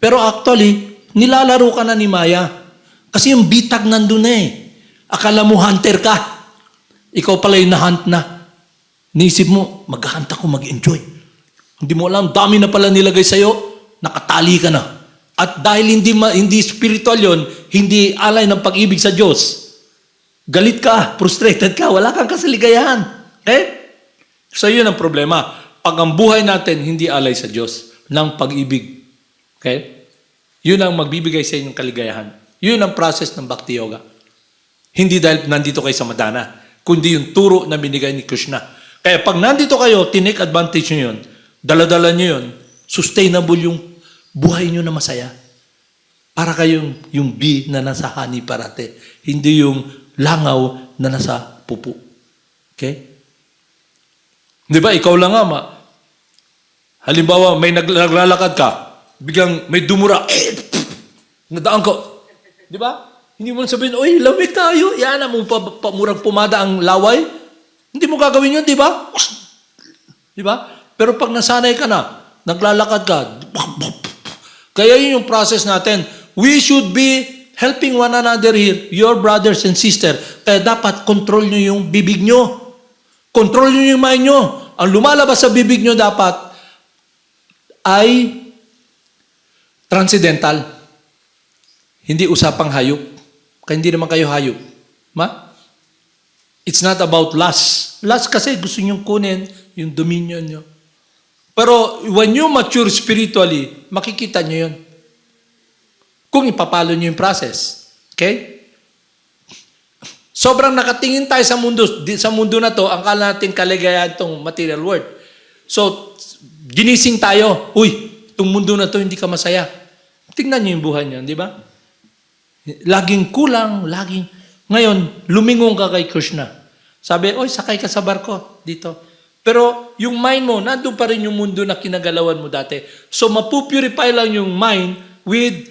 Pero actually, nilalaro ka na ni Maya. Kasi yung bitag nandun na eh. Akala mo hunter ka. Ikaw pala yung na-hunt na. Niisip mo, mag-hunt ako, mag-enjoy. Hindi mo alam, dami na pala nilagay sa'yo, nakatali ka na. At dahil hindi spiritual yon, hindi alay ng pag-ibig sa Diyos, galit ka, frustrated ka, wala kang kasaligayahan. Okay? So yun ang problema. Pag ang buhay natin hindi alay sa Diyos ng pag-ibig. Okay? Yun ang magbibigay sa inyong kaligayahan. Yun ang process ng Bhakti Yoga. Hindi dahil nandito kayo sa Madana, kundi yung turo na binigay ni Krishna. Kaya pag nandito kayo, tinake advantage nyo yun, daladala nyo yun, sustainable yung buhay nyo na masaya. Para kayong yung bee na nasa honey parate, hindi yung langaw na nasa pupo. Okay? Di ba, ikaw lang nga, halimbawa, may naglalakad ka, biglang may dumura, nadaan ko. Di ba? Hindi mo sabihin, oy, lamig tayo. Yan na mo murang pumada ang laway. Hindi mo gagawin yun, di ba? Di ba? Pero pag nasanay ka na, naglalakad ka, kaya yun yung process natin. We should be helping one another here, your brothers and sister. Kaya dapat control nyo yung bibig nyo. Control nyo yung mind nyo. Ang lumalabas sa bibig nyo dapat ay transcendental. Hindi usapang hayop. Kaya hindi naman kayo hayop. It's not about lust. Lust kasi gusto nyo kunin yung dominion nyo. Pero when you mature spiritually, makikita nyo yun. Kung ipapalo nyo yung process. Okay? Sobrang nakatingin tayo sa mundo na to, ang kala natin kaligayahan itong material world. So, ginising tayo. Uy, itong mundo na to, hindi ka masaya. Tingnan nyo yung buhay nyo, di ba? Laging kulang, laging... Ngayon, lumingon ka kay Krishna. Sabi, oy, sakay ka sa barko dito. Pero yung mind mo, nandun pa rin yung mundo na kinagalawan mo dati. So, mapupurify lang yung mind with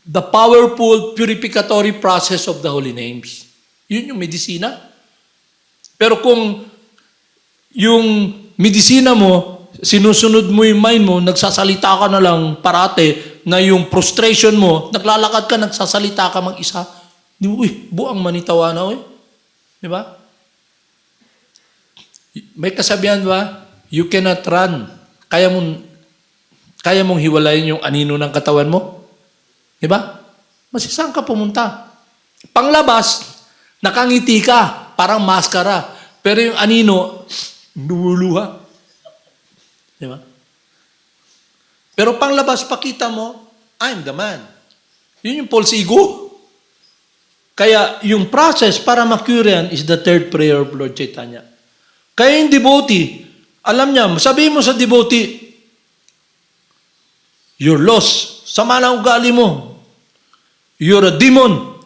the powerful purificatory process of the holy names. Yun yung medisina. Pero kung yung medisina mo, sinusunod mo yung mind mo, nagsasalita ka na lang parate, na yung frustration mo, naglalakad ka, nagsasalita ka mag-isa, di mo, uy, buang manitawa na, uy. Di ba? May kasabihan ba? You cannot run. Kaya mong hiwalayin yung anino ng katawan mo? Di ba? Masisaan ka pumunta. Panglabas, nakangiti ka, parang maskara. Pero yung anino, lumuluha. Di ba? Pero panglabas, pakita mo, I'm the man. Yun yung false ego. Kaya yung process para ma-cure yan is the third prayer of Lord Chaitanya. Kaya yung devotee, alam niya, sabihin mo sa devotee, you're lost. Sama na ugali mo. You're a demon.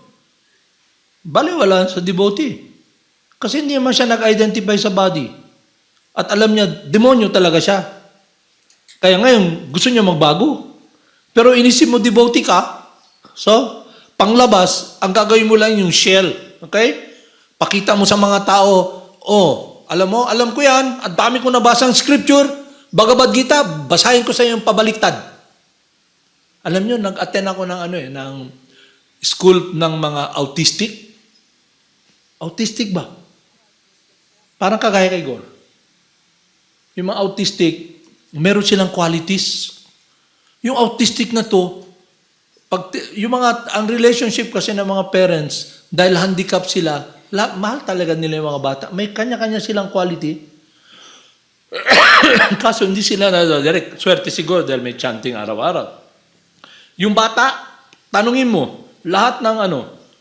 Baliwala sa devotee. Kasi hindi naman siya nag-identify sa body. At alam niya, demonyo talaga siya. Kaya ngayon, gusto niya magbago. Pero inisip mo, devotee ka. So, panglabas, ang gagawin mo lang yung shell. Okay? Pakita mo sa mga tao, oh, alam ko yan, ang dami ko nabasang scripture, Bhagavad Gita, basahin ko sa iyo yung pabaliktad. Alam niyo, nag-attend ako ng school ng mga autistic. Autistic ba? Parang kagaya kay Gor. Yung mga autistic, meron silang qualities. Yung autistic na to, ang relationship kasi ng mga parents, dahil handicap sila, mahal talaga nila yung mga bata. May kanya-kanya silang quality. Kaso hindi sila direct. Swerte siguro dahil may chanting araw-araw. Yung bata, tanungin mo, lahat ng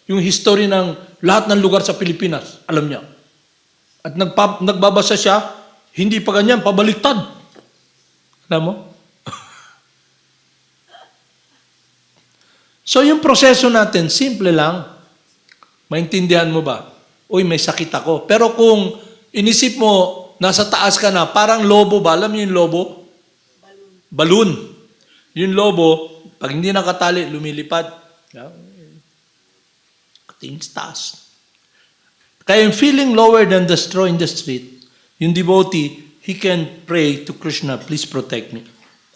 yung history ng lahat ng lugar sa Pilipinas, alam niya. At nagbabasa siya, hindi pa ganyan, pabaliktad. Alam mo? So yung proseso natin, simple lang. Maintindihan mo ba? Uy, may sakit ako. Pero kung inisip mo, nasa taas ka na, parang lobo ba? Alam niyo yung lobo? Balloon. Yung lobo, pag hindi nakatali, lumilipad. Kating taas. Kaya yung feeling lower than the straw in the street, yung devotee, he can pray to Krishna, please protect me.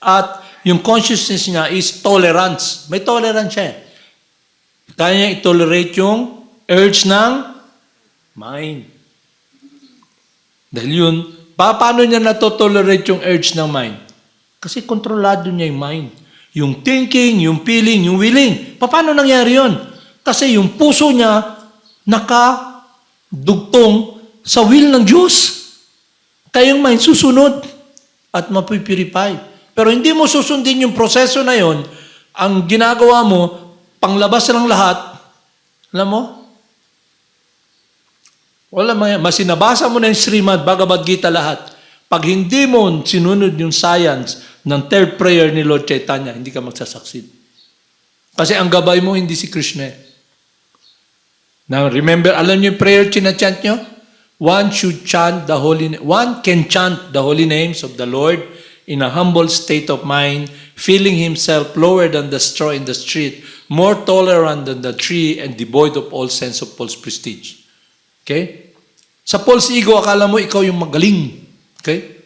At yung consciousness niya is tolerance. May tolerance siya. Kaya niya i-tolerate yung urge ng mind. Dahil yun, paano niya na-tolerate yung urge ng mind? Kasi kontrolado niya yung mind. Yung thinking, yung feeling, yung willing. Paano nangyari yun? Kasi yung puso niya nakadugtong sa will ng Diyos. Kaya yung mind susunod at mapipurify. Pero hindi mo susundin yung proseso na yon, ang ginagawa mo, panglabas ng lahat, alam mo? Wala masinabasa mo na yung Srimad Bhagavad Gita lahat. Pag hindi mo sinunod yung science ng third prayer ni Lord Chaitanya, hindi ka magsasucceed. Kasi ang gabay mo, hindi si Krishna. Now, remember, alam niyo yung prayer chinachant nyo? One can chant the holy names of the Lord in a humble state of mind, feeling himself lower than the straw in the street, more tolerant than the tree, and devoid of all sense of false prestige. Okay? Sa false ego, akala mo ikaw yung magaling. Okay?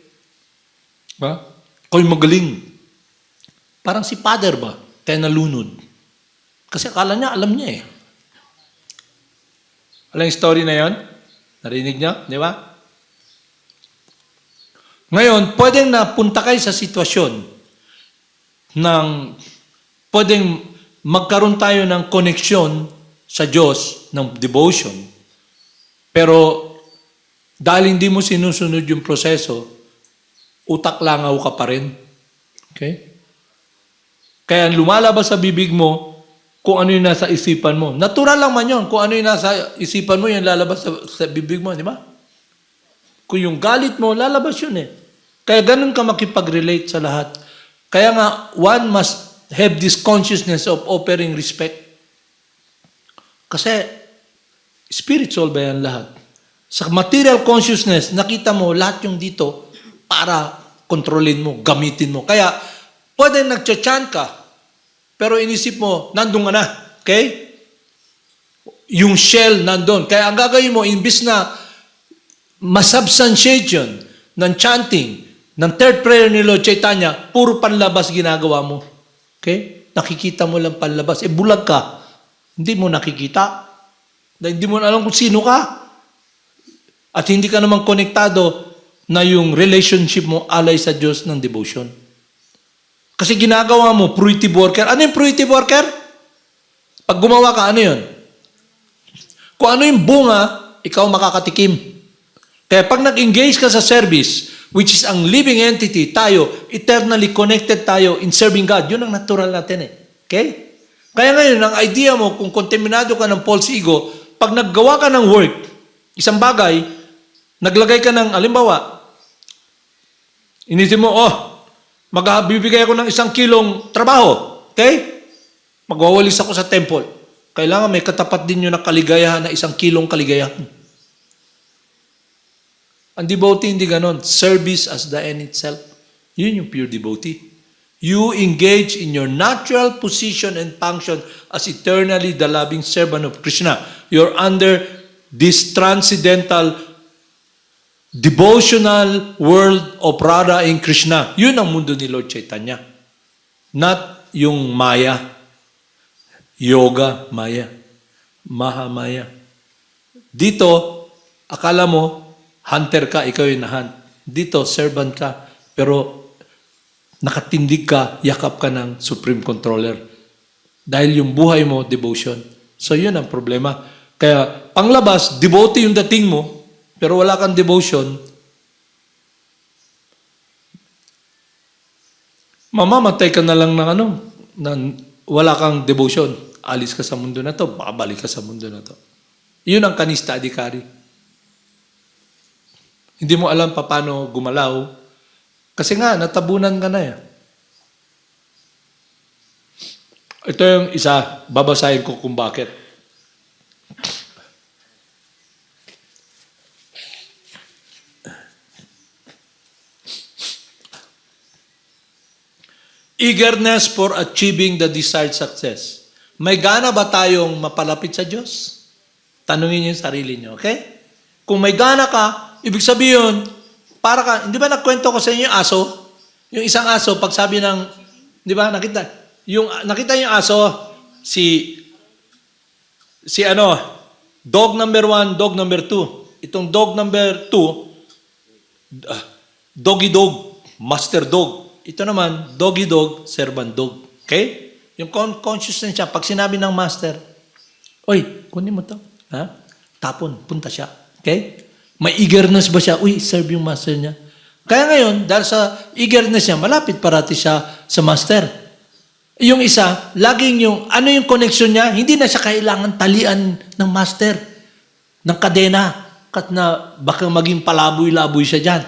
Ba? Ikaw yung magaling. Parang si Father ba? Kaya nalunod. Kasi akala niya, alam niya eh. Alam yung story na yon? Narinig niyo? Di ba? Ngayon, pwedeng napunta kayo sa sitwasyon ng pwedeng magkaroon tayo ng koneksyon sa Diyos, ng devotion. Pero dahil hindi mo sinusunod yung proseso, utak langaw ka pa rin. Okay? Kaya lumalabas sa bibig mo kung ano yung nasa isipan mo. Natural lang man yun. Kung ano yung nasa isipan mo, yung lalabas sa bibig mo, di ba? Kung yung galit mo, lalabas yun eh. Kaya ganun ka makipag-relate sa lahat. Kaya nga, one must have this consciousness of offering respect. Kasi, spiritual ba yan lahat? Sa material consciousness, nakita mo lahat yung dito para kontrolin mo, gamitin mo. Kaya, pwede nagcha-chant ka, pero inisip mo, nandun ka na. Okay? Yung shell nandun. Kaya ang gagawin mo, imbis na masubstantiation ng chanting, ng third prayer ni Lord Chaitanya, puro panlabas ginagawa mo. Okay? Nakikita mo lang panlabas. Bulag ka. Hindi mo nakikita. Hindi mo alam kung sino ka. At hindi ka naman konektado na yung relationship mo alay sa Diyos ng devotion. Kasi ginagawa mo, fruitive worker. Ano yung fruitive worker? Pag gumawa ka, ano yun? Kung ano yung bunga, ikaw makakatikim. Kaya pag nag-engage ka sa service, which is ang living entity, tayo, eternally connected tayo in serving God. Yun ang natural natin eh. Okay? Kaya ngayon, ang idea mo, kung kontaminado ka ng false ego, pag naggawa ka ng work, isang bagay, naglagay ka ng, alimbawa, inisip mo, magbibigay ako ng 1 kilong trabaho. Okay? Magwawalis ako sa temple. Kailangan may katapat din yun na kaligayahan na 1 kilong kaligayahan. Ang devotee hindi ganon. Service as the end itself. Yun yung pure devotee. You engage in your natural position and function as eternally the loving servant of Krishna. You're under this transcendental devotional world of Radha in Krishna. Yun ang mundo ni Lord Chaitanya. Not yung Maya. Yoga, Maya. Mahamaya. Dito, akala mo, hunter ka, ikaw yung nahunt. Dito, servant ka, pero nakatindig ka, yakap ka ng Supreme Controller. Dahil yung buhay mo, devotion. So yun ang problema. Kaya, panglabas, devotee yung dating mo, pero wala kang devotion, mamamatay ka na lang ng wala kang devotion. Alis ka sa mundo na to, babalik ka sa mundo na to. Yun ang kanista adhikari. Hindi mo alam paano gumalaw. Kasi nga, natabunan ka na eh. Ito yung isa, babasahin ko kung bakit. Eagerness for achieving the desired success. May gana ba tayong mapalapit sa Diyos? Tanungin niyo yung sarili niyo, okay? Kung may gana ka, ibig sabihin, para ka, hindi ba nagkwento ko sa inyo yung aso? Yung isang aso, pag sabi ng, di ba, nakita yung aso, dog number 1, dog number 2. Itong dog number 2, doggy dog, master dog. Ito naman, doggy dog, servant dog. Okay? Yung consciousness niya, pag sinabi ng master, oy, kunin mo to. Ha? Tapon, punta siya. Okay? May eagerness ba siya? Uy, serve yung master niya. Kaya ngayon, dahil sa eagerness niya, malapit parati siya sa master. Yung isa, laging ano yung connection niya? Hindi na siya kailangan talian ng master, ng kadena, kat na baka maging palaboy-laboy siya dyan.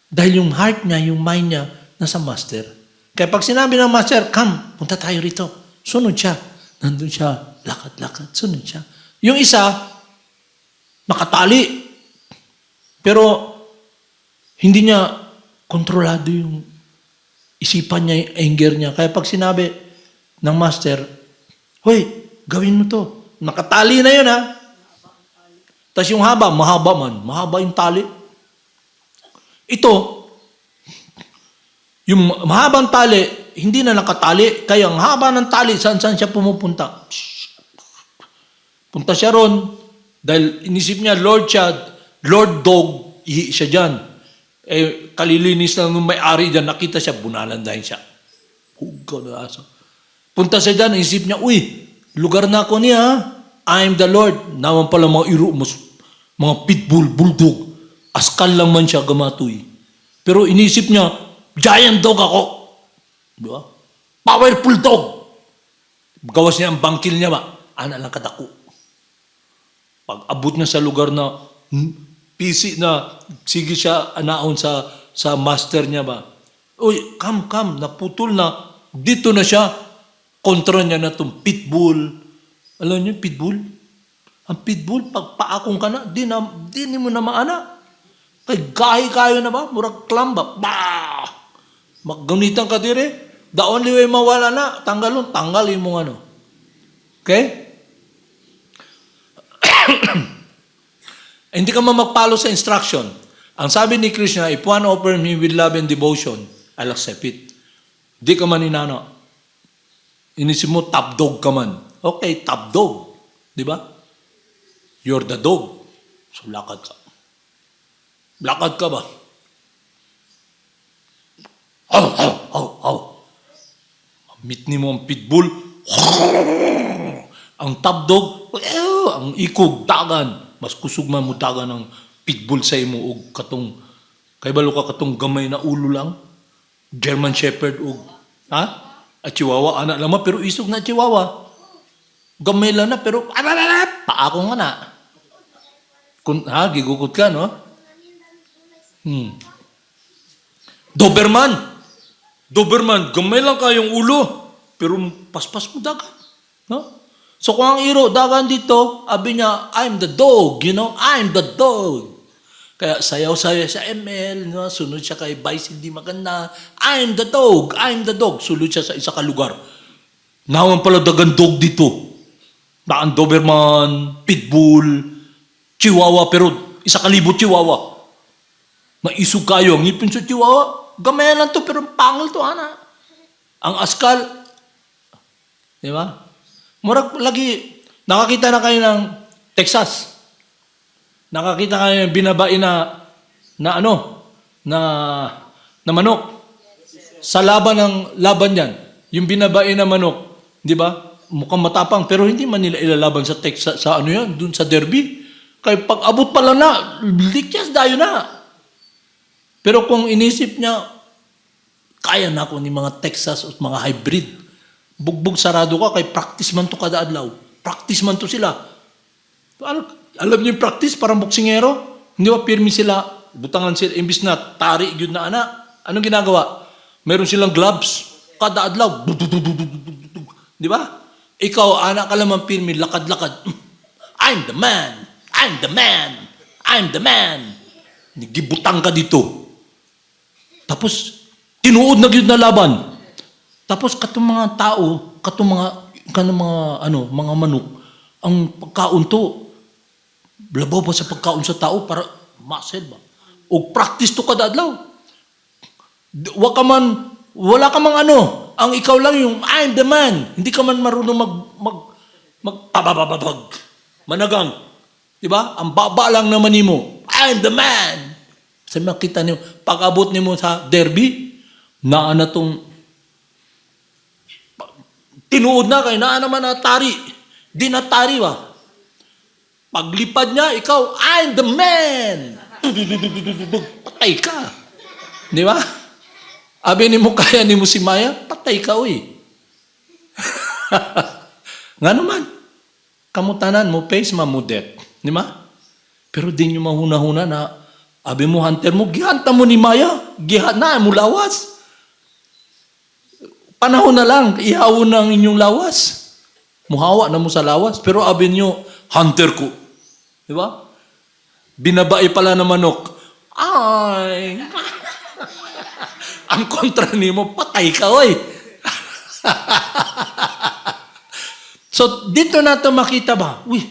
Dahil yung heart niya, yung mind niya, nasa master. Kaya pag sinabi ng master, come, punta tayo rito. Sunod siya. Nandun siya, lakad-lakad, sunod siya. Yung isa, nakatali. Pero, hindi niya kontrolado yung isipan niya, yung anger niya. Kaya pag sinabi ng master, hoy, gawin mo to. Nakatali na yun, ha? Tapos yung haba, mahaba man. Mahaba yung tali. Ito, yung mahabang tali, hindi na nakatali. Kaya ang haba ng tali, saan siya pumupunta. Punta siya ron, dahil inisip niya, Lord siya, Lord Dog, ihi siya dyan. Kalilinis na nung may-ari dyan, nakita siya, bunalan dahil siya. Hugaw na aso. Punta siya dyan, inisip niya, uy, lugar na ako niya, I'm the Lord. Naman pala mga iro, mga pitbull, bulldog. Askal lang man siya gamatoy. Pero inisip niya, giant dog ako. Di ba? Powerful dog. Gawas niya ang bangkil niya ba? Ana lang kadako. Pag abot niya sa lugar na PC na, sige siya anaon sa master niya ba? Uy, come, naputol na. Dito na siya. Kontra niya na itong pitbull. Alam niyo, pitbull? Ang pitbull, pag paakong ka na, di mo na maana. Kay gahi kayo na ba? Murag klamba. Bah! Maggunitan ka dire. The only way mawala na, tanggalin mo ano. Okay? Hindi ka magpalo sa instruction. Ang sabi ni Krishna, if one offer me with love and devotion, I'll accept it. Di ka man inano. Inisip mo, top dog ka man. Okay, top dog. Di ba? You're the dog. So, lakad ka. Lakad ka ba? Meet ni mo ang pitbull. Ang top dog, ang ikog, dagan. Mas kusog man mo dagan ng pitbull sa imo og katong, kay balo ka katong gamay na ulo lang. German Shepherd og, ha? At Chihuahua, anak lang pero isog na Chihuahua. Gamay lang na, pero, paako nga na. Gigukot ka, no? Doberman, gamay lang kayong ulo, pero paspas mo dagan. No? So kung ang iro, dagan dito, abi niya, I'm the dog, I'm the dog. Kaya sayaw-sayaw sa ML, no? Sunod siya kay Vice, hindi maganda. I'm the dog. Sunod siya sa isa ka lugar. Naman pala dagan dog dito. Daan Doberman, Pitbull, Chihuahua, pero 1,000 Chihuahua. Maisog kayo, ang ngipin sa Chihuahua. Gamay lang to, pero pangil to, ana. Ang askal, di ba? Murag lagi, nakakita na kayo ng Texas. Nakakita kayo ng binabain na manok. Sa laban yan, yung binabain na manok, di ba? Mukhang matapang, pero hindi man nila ilalaban sa Texas, sa dun sa Derby. Kaya pag abot pala na, likyas dayo na. Pero kung inisip niya, kaya na ako ni mga Texas o mga hybrid. Bugbog sarado ka, kay practice man to kada adlaw. Practice man to sila. Alam niyo yung practice, parang boksingero. Hindi ba, pirmi sila, butangan sila, imbis na tari, yun na ana. Anong ginagawa? Meron silang gloves, kada adlaw. Di ba? Ikaw, anak ka lamang pirmi, lakad-lakad. I'm the man. Gibutang ka dito. Tapos, tinuod na yun na laban. Tapos, katong mga tao, mga manok, ang pagkaon to, labaw ba sa pagkaon sa tao para muscle ba? O practice to kada adlaw. Wala ka man ang ikaw lang yung I'm the man. Hindi ka man marunong managang. Di ba? Ang baba lang naman nimo. I'm the man. Sa makita niyo, pag-abot niyo sa derby, tong tinuod na kayo, naman na tari. Di na tari ba? Paglipad niya, ikaw, I'm the man. Patay ka. Di ba? Abi ni mo kaya ni mo si Maya, patay ka, uy. Nga naman, kamutanan mo, face mamudet. Di ba? Pero di nyo mahuna-huna na, abi mo, hunter mo, gihanta mo ni Maya, na mo lawas. Panahon na lang, ihawon na ang inyong lawas. Muhawa na mo sa lawas. Pero abi nyo, hunter ko. Di ba? Binabae pala na manok. Ay! Ang kontra ni mo, patay ka, oy. So, dito natin makita ba? Uy,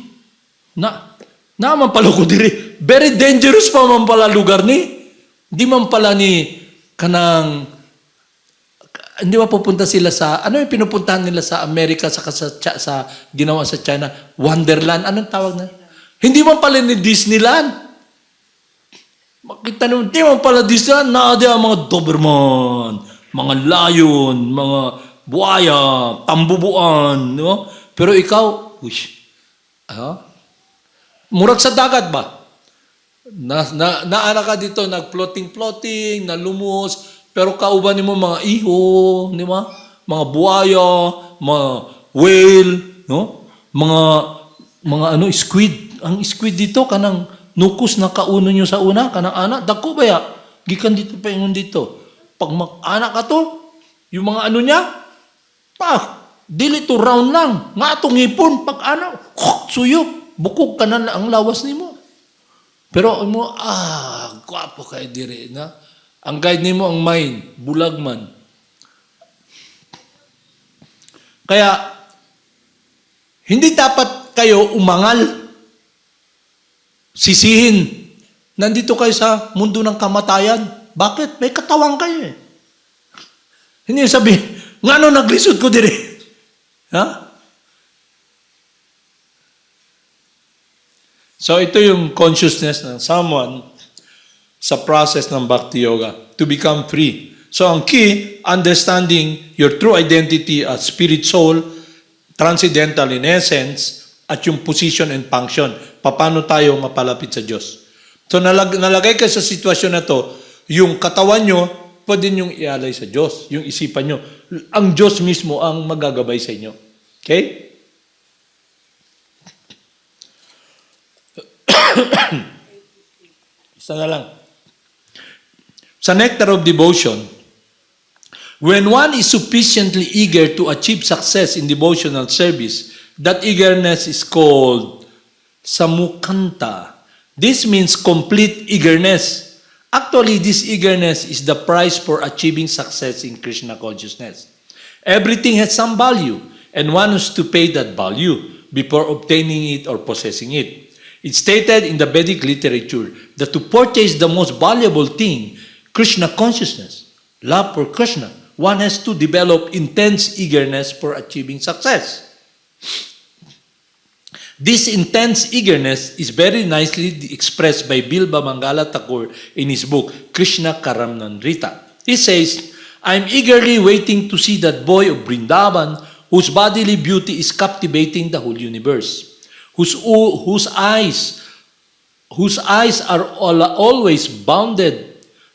naman pala ko diri. Very dangerous pa man pala lugar ni. Di man pala ni kanang, Hindi ba pupunta sila sa, ano yung pinupuntahan nila sa Amerika, sa ginawa sa China? Wonderland, anong tawag na? Hindi man pala ni Disneyland. Makita naman, hindi man pala Disneyland, ang mga Doberman, mga lion, mga buaya, tambubuan, no? Pero ikaw, murag sa dagat ba? Naana ka dito, nag-floating, nalumos, pero kauban mo mga iho, di ba? Mga buaya, mga whale, no? Mga squid. Ang squid dito, kanang nukos na kauno nyo sa una, kanang anak, dako ba ya? Gikan dito pa ingon dito. Pag anak ka to, yung mga ano niya, dili to round lang. Nga atong hipon, pag suyop, bukog ka na ang lawas ni mo. Pero mo, gwapo kayo dire na. Ang guide nimo ang mind, bulag man. Kaya, hindi dapat kayo umangal, sisihin. Nandito kayo sa mundo ng kamatayan. Bakit? May katawang kayo eh. Hindi yung sabi, nga naglisod ko dire. Ha? So ito yung consciousness ng someone sa process ng Bhakti Yoga to become free. So ang key, understanding your true identity as spirit soul, transcendental in essence, at yung position and function. Paano tayo mapalapit sa Diyos. So nalagay ka sa sitwasyon na to, yung katawan nyo, pwede nyong ialay sa Diyos. Yung isipan nyo. Ang Diyos mismo ang magagabay sa inyo. Okay? Isa na lang. Sa Nectar of Devotion, when one is sufficiently eager to achieve success in devotional service, that eagerness is called samukanta. This means complete eagerness. Actually, this eagerness is the price for achieving success in Krishna consciousness. Everything has some value, and one has to pay that value before obtaining it or possessing it. It's stated in the Vedic literature that to purchase the most valuable thing, Krishna consciousness, love for Krishna, one has to develop intense eagerness for achieving success. This intense eagerness is very nicely expressed by Bilba Mangala Thakur in his book, Krishna Karamnanrita. He says, I'm eagerly waiting to see that boy of Vrindavan whose bodily beauty is captivating the whole universe, whose eyes are always bounded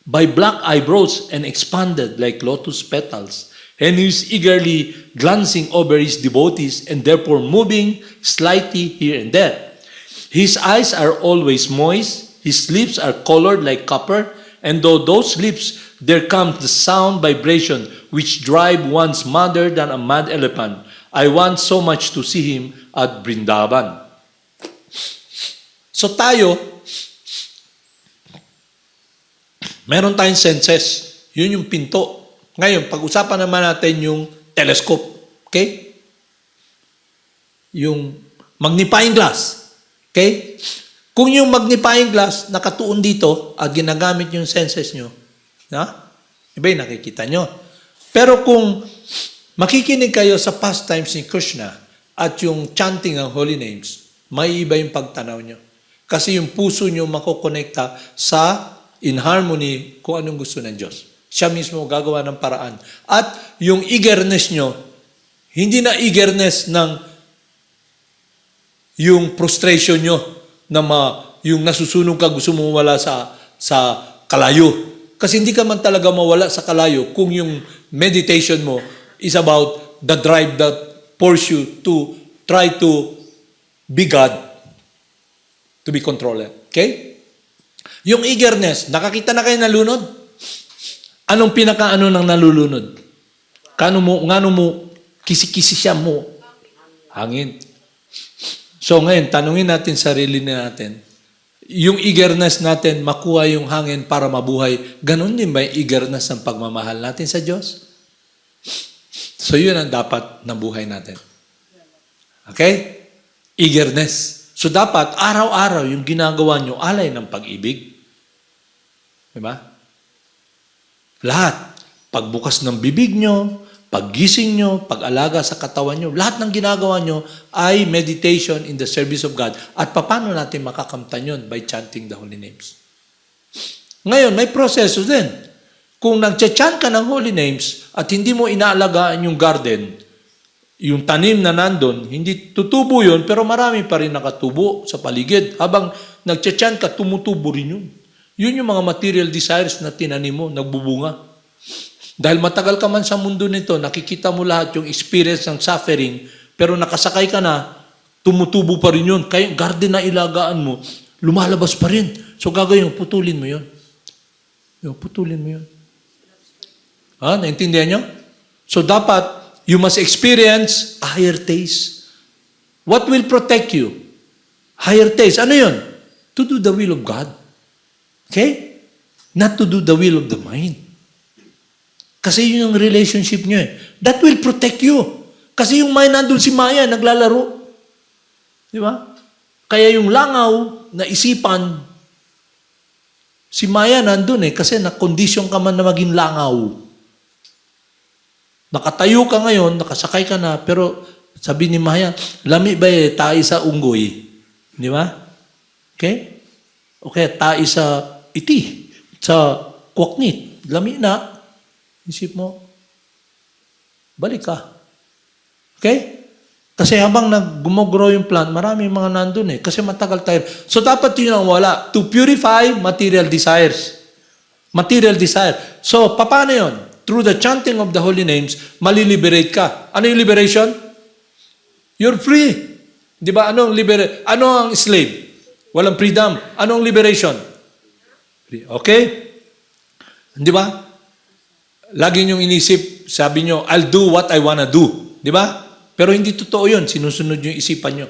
by black eyebrows and expanded like lotus petals, and he is eagerly glancing over his devotees and therefore moving slightly here and there. His eyes are always moist, his lips are colored like copper, and though those lips, there comes the sound vibration which drive one's madder than a mad elephant. I want so much to see him at Vrindavan. So tayo, meron tayong senses. Yun yung pinto. Ngayon, pag-usapan naman natin yung telescope. Okay? Yung magnifying glass. Okay? Kung yung magnifying glass nakatuon dito at ginagamit yung senses nyo, iba yung nakikita nyo. Pero kung makikinig kayo sa pastimes ni Krishna at yung chanting ng holy names, may iba yung pagtanaw nyo. Kasi yung puso nyo makokonekta sa in harmony kung anong gusto ng Diyos. Siya mismo gagawa ng paraan. At yung eagerness nyo, hindi na eagerness ng yung frustration nyo na yung nasusunog ka, gusto mo mawala sa kalayo. Kasi hindi ka man talaga mawala sa kalayo kung yung meditation mo is about the drive that force you to try to be God, to be controller. Okay? Yung eagerness, nakakita na kayo nalunod? Anong pinakaano ng nalulunod? Ngano mo, kisi-kisi siya mo? Hangin. So ngayon, tanungin natin sarili natin, yung eagerness natin, makuha yung hangin para mabuhay, ganun din ba yung eagerness ng pagmamahal natin sa Diyos? So yun ang dapat na buhay natin. Okay? Eagerness. So dapat, araw-araw, yung ginagawa nyo, alay ng pag-ibig. Diba? Lahat. pagbukas ng bibig nyo, paggising nyo, pag-alaga sa katawan nyo, lahat ng ginagawa nyo ay meditation in the service of God. At paano natin makakamtan yun? By chanting the holy names. Ngayon, may proseso din. Kung nag-chant ka ng holy names at hindi mo inaalagaan yung garden, yung tanim na nandun, hindi tutubo yun, pero marami pa rin nakatubo sa paligid. Habang nag-chant ka, tumutubo rin yun. Yun yung mga material desires na tinanim mo, nagbubunga. Dahil matagal ka man sa mundo nito, nakikita mo lahat yung experience ng suffering, pero nakasakay ka na, tumutubo pa rin yun. Kaya yung garden na ilagaan mo, lumalabas pa rin. So gagawin mo, putulin mo yun. Putulin mo yun. Naintindihan nyo? So dapat, you must experience a higher taste. What will protect you? Higher taste. Ano yun? To do the will of God. Okay? Not to do the will of the mind. Kasi yun yung relationship nyo eh. That will protect you. Kasi yung mind nandun si Maya, naglalaro. Di ba? Kaya yung langaw na isipan, si Maya nandun eh. Kasi na-condition ka man na maging langaw. Nakatayo ka ngayon, nakasakay ka na, pero sabi ni Maya, lami ba eh, tayo sa unggoy. Di ba? Okay? Okay, tayo sa iti, sa kwaknit. Lami na. Isip mo, balik ka. Okay? Kasi habang gumogrow yung plant, marami mga nandun eh. Kasi matagal tayo. So dapat yun ang wala. To purify material desires. Material desire. So, paano yun? Through the chanting of the holy names, maliliberate ka. Ano yung liberation? You're free. Di ba? Ano ang slave? Walang freedom. Anong liberation? Free. Okay? Di ba? Lagi niyong inisip, sabi niyo, I'll do what I wanna do. Di ba? Pero hindi totoo yun. Sinusunod yung isipan niyo.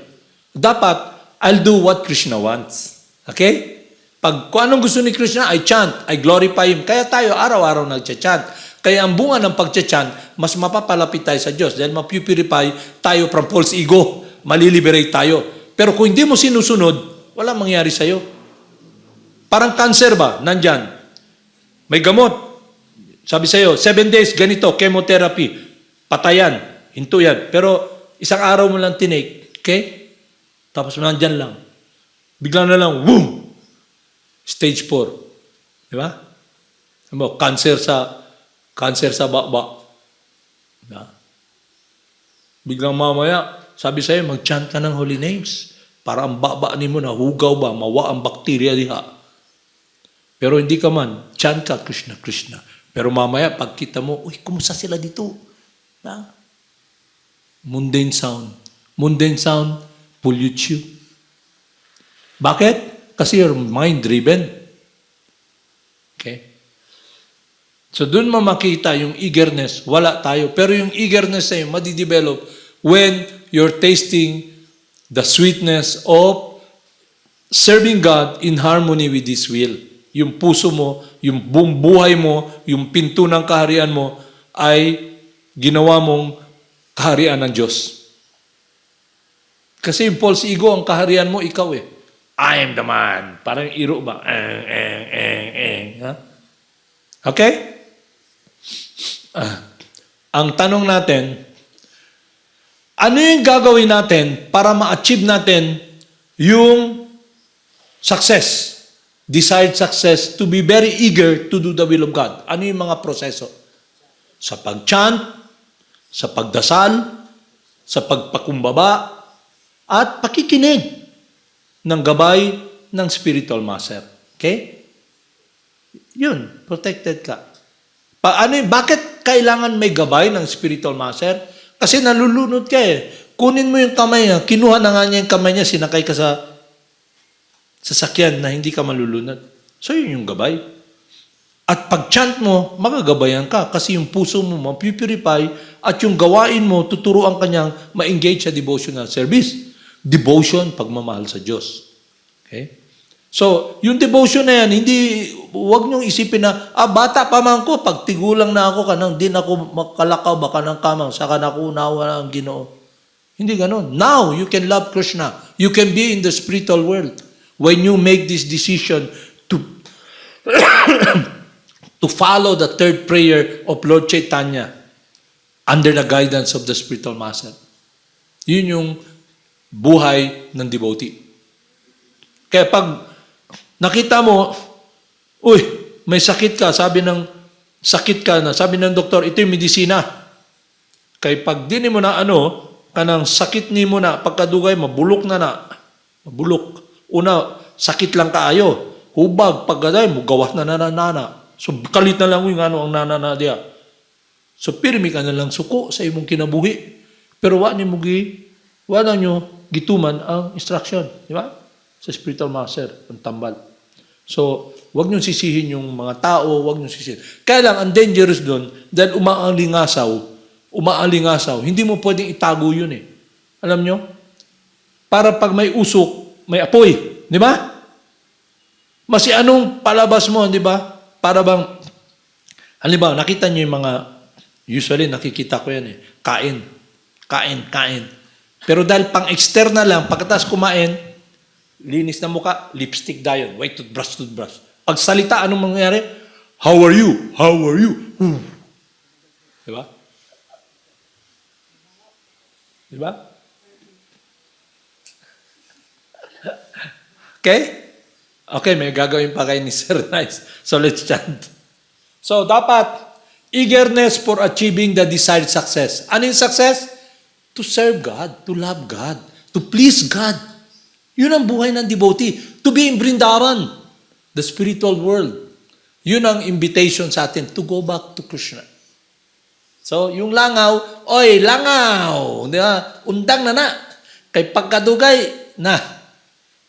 Dapat, I'll do what Krishna wants. Okay? Kung anong gusto ni Krishna, I chant, I glorify Him. Kaya tayo, araw-araw nag-chant. Kaya ang bunga ng pag-chant, mas mapapalapit tayo sa Diyos. Dahil mapupurify tayo from false ego. Maliliberate tayo. Pero kung hindi mo sinusunod, wala mangyari sa'yo. Parang cancer ba? Nandyan. May gamot. Sabi sa'yo, 7 days, ganito, chemotherapy, patayan, hinto yan. Pero isang araw mo lang tinake, okay? Tapos nandyan lang. Bigla na lang, boom! Stage 4. Di ba? Cancer sa baba. Diba? Biglang mamaya, sabi sa'yo, mag-chant ka ng holy names. Para ang baba ni mo na hugaw ba, mawa ang bakterya diha. Pero hindi ka man, chant ka, Krishna, Krishna. Pero mamaya, pagkita mo, uy, kumusta sila dito? Na? Mundane sound. Mundane sound pollutes you. Bakit? Kasi you're mind-driven. Okay? So, dun mo makita yung eagerness. Wala tayo. Pero yung eagerness sa'yo, madidevelop when you're tasting the sweetness of serving God in harmony with His will. Yung puso mo, yung buong buhay mo, yung pinto ng kaharian mo ay ginawa mong kaharian ng Diyos. Kasi yung false ego, ang kaharian mo, ikaw eh. I am the man. Parang iro ba? Ha? Okay? Ang tanong natin, ano yung gagawin natin para ma-achieve natin yung success? Desired success, to be very eager to do the will of God. Ano yung mga proseso? Sa pag-chant, sa pagdasal, sa pagpakumbaba, at pakikinig ng gabay ng spiritual master. Okay? Yun, protected ka. Bakit kailangan may gabay ng spiritual master? Kasi nalulunod ka eh. Kunin mo yung kamay niya, kinuha na nga niya yung kamay niya, sinakay ka sa sasakyan na hindi ka malulunod. So, yun yung gabay. At pag-chant mo, magagabayan ka kasi yung puso mo mapupurify at yung gawain mo, tuturuan kanyang ma-engage sa devotional service. Devotion, pagmamahal sa Diyos. Okay? So, yung devotion na yan, huwag niyong isipin na, bata pa man ko, pag tigulang na ako, din ako makalakaw, baka ng kamang, saka na ako unawa ang Ginoo. Hindi ganun. Now, you can love Krishna. You can be in the spiritual world. When you make this decision to to follow the third prayer of Lord Chaitanya under the guidance of the spiritual master. Yun yung buhay ng devotee. Kaya pag nakita mo, uy, may sakit ka, sabi ng doktor, ito yung medisina. Kaya pag di mo na kanang sakit ni mo na, pagkadugay, mabulok na. Mabulok. Una, sakit lang kaayo. Hubag, pagkaday mo, gawas na nanana. So, kalit na lang yung ang nanana diya. So, pirmi ka na lang suko sa imong kinabuhi. Pero wa na nyo gituman ang instruction. Di ba? Sa spiritual master, ang tambal. So, wag nyo sisihin yung mga tao, wag nyo sisihin. Kaya lang, ang dangerous doon, dahil umaalingasaw, hindi mo pwedeng itago yun eh. Alam nyo? Para pag may usok, may apoy. Di ba? Masi anong palabas mo, di ba? Para bang, halimbawa, nakita nyo yung mga, usually nakikita ko yan eh, kain. Pero dahil pang external lang, pagkatas kumain, linis na mukha, lipstick dayon, white toothbrush. Pag salita, anong mangyayari? How are you? Di ba? Di ba? Okay, may gagawin pa kayo ni Sir Nice. So let's chant. So dapat, eagerness for achieving the desired success. Ano yung success? To serve God, to love God, to please God. Yun ang buhay ng devotee. To be in Vrindavan, the spiritual world. Yun ang invitation sa atin to go back to Krishna. So, yung langaw, oy, langaw! Di ba? Undang na. Kay pagkadugay,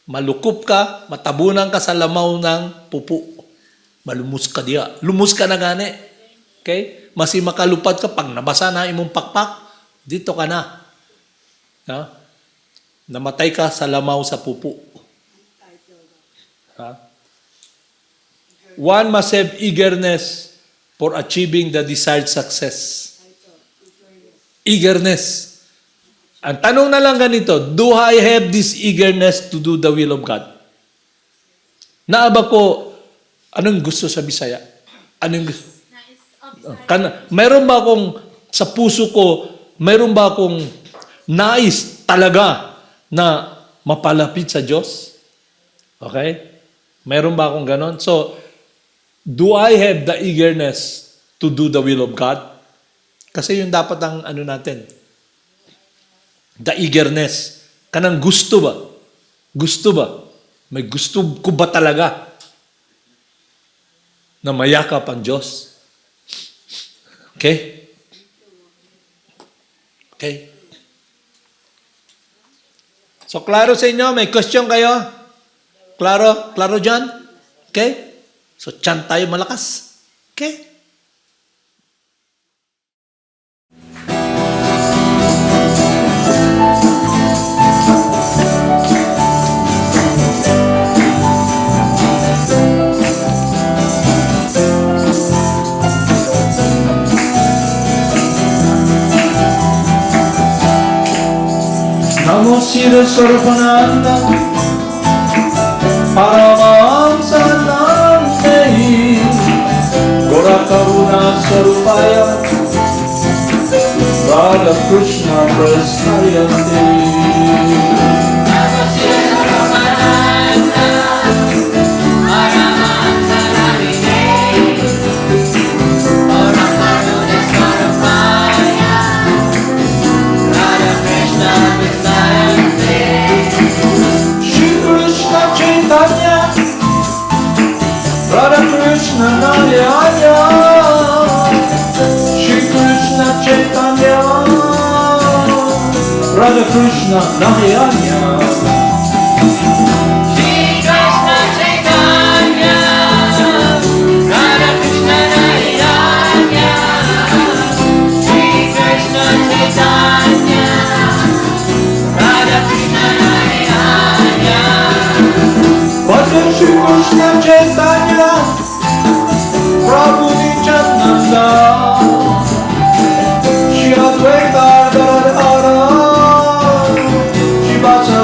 malukup ka, matabunan ka sa lamaw ng pupu. Malumos ka diya. Lumus ka na gani. Okay? Masi makalupad ka, pag nabasa na imong pakpak, dito ka na. Ha? Namatay ka sa lamaw sa pupu. Ha? One must have eagerness for achieving the desired success. Eagerness. Ang tanong na lang ganito, do I have this eagerness to do the will of God? Naaba ko, anong gusto sa Bisaya? Anong gusto? Mayroon ba akong, sa puso ko, mayroon ba akong nais talaga na mapalapit sa Diyos? Okay? Mayroon ba akong ganon? So, do I have the eagerness to do the will of God? Kasi yun dapat ang natin. The eagerness. Kanang gusto ba? Gusto ba? May gusto ko ba talaga na mayakap ang Diyos? Okay? Okay? So, klaro sa inyo? May question kayo? Klaro? Klaro dyan? Okay? So, chant tayo malakas. Okay? Namo Sira Swarupananda Paramahamsa Nandai Gora Karuna Swarupaya Radha Krishna Prasnayate Radha Krishna Nayaya Shri Krishna Chaitanya Radha Krishna Nayaya Shri Krishna Chaitanya, Radha Krishna Nayanya. Shri Krishna Chaitanya, Radha Krishna Nayanya. Bhajan Shri Krishna Chaitanya Prabhu Nityananda Shri Advaita Gadadhara Shri Vasa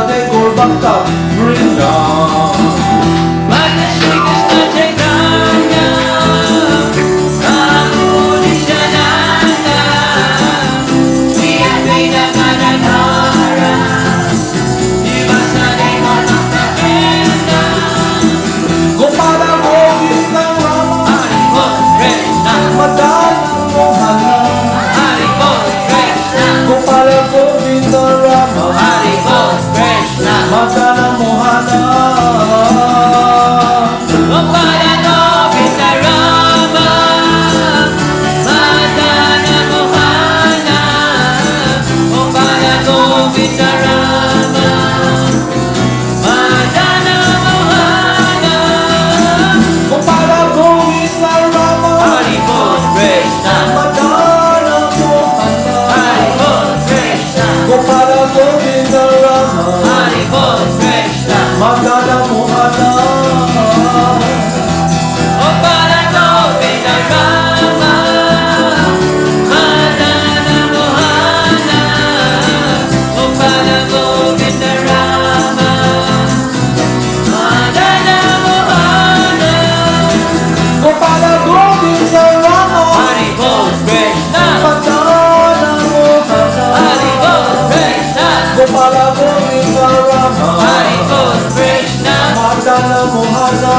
Gopala Govinda Rama Haribol Krishna Madana Mohana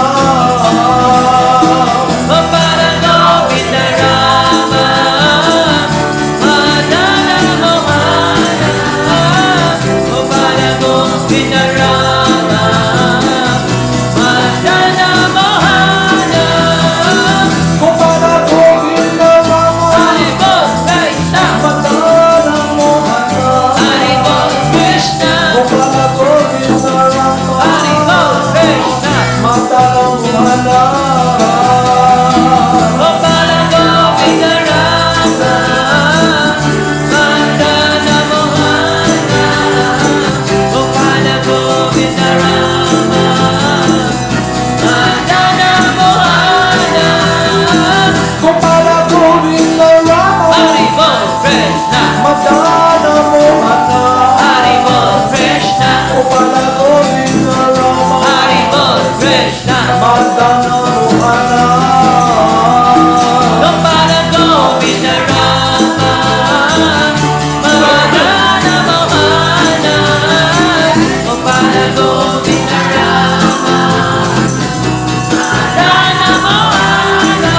Gopala Govinda Rama Madana Mohana Gopala Govinda Rama Madana Mohana Gopala Govinda Rama Haribol Krishna Madana Mohana Haribol Krishna Gopala Govinda Rama Haribol Krishna Madana Mohana Gopala Govinda Rama Madana Mohana Gopala Govinda Rama Madana Mohana Gopala Govinda Rama Haribol Krishna Madana Mohana Haribol Krishna Gopala Govinda Rama Haribol Krishna Madana Mohana Gopala Govinda Rama Madana Mohana Gopala Govinda Rama Madana Mohana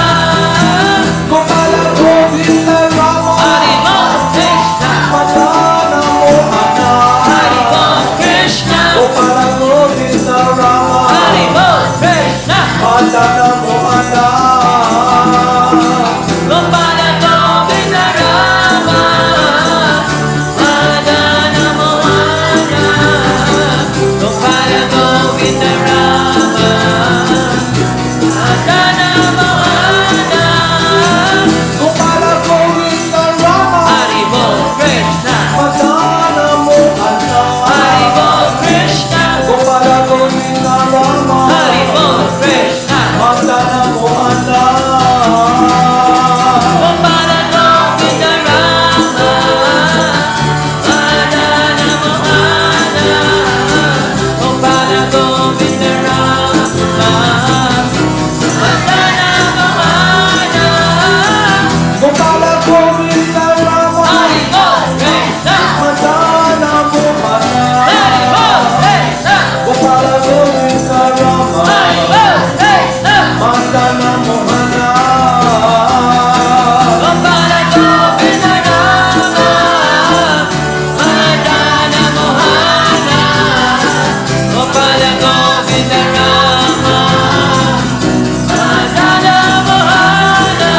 Gopala Govinda Rama Haribol Krishna Madana Mohana Haribol Krishna Gopala Govinda Rama Haribol Krishna Madana Mohana Gopala Govinda Rama Madana Mohana Gopala Govinda Rama Madana Mohana Gopala Govinda Rama Haribol Krishna Madana Mohana Haribol Krishna Gopala Govinda Rama Haribol Krishna Madana Mohana Gopala Govinda Rama Madana Mohana Gopala Govinda Rama Madana Mohana Gopala Govinda Rama Haribol Krishna Madana Mohana Haribol Krishna Gopala Govinda Rama Haribol Krishna Madana Mohana Gopala Govinda Rama Madana Mohana Gopala Govinda Rama Madana Mohana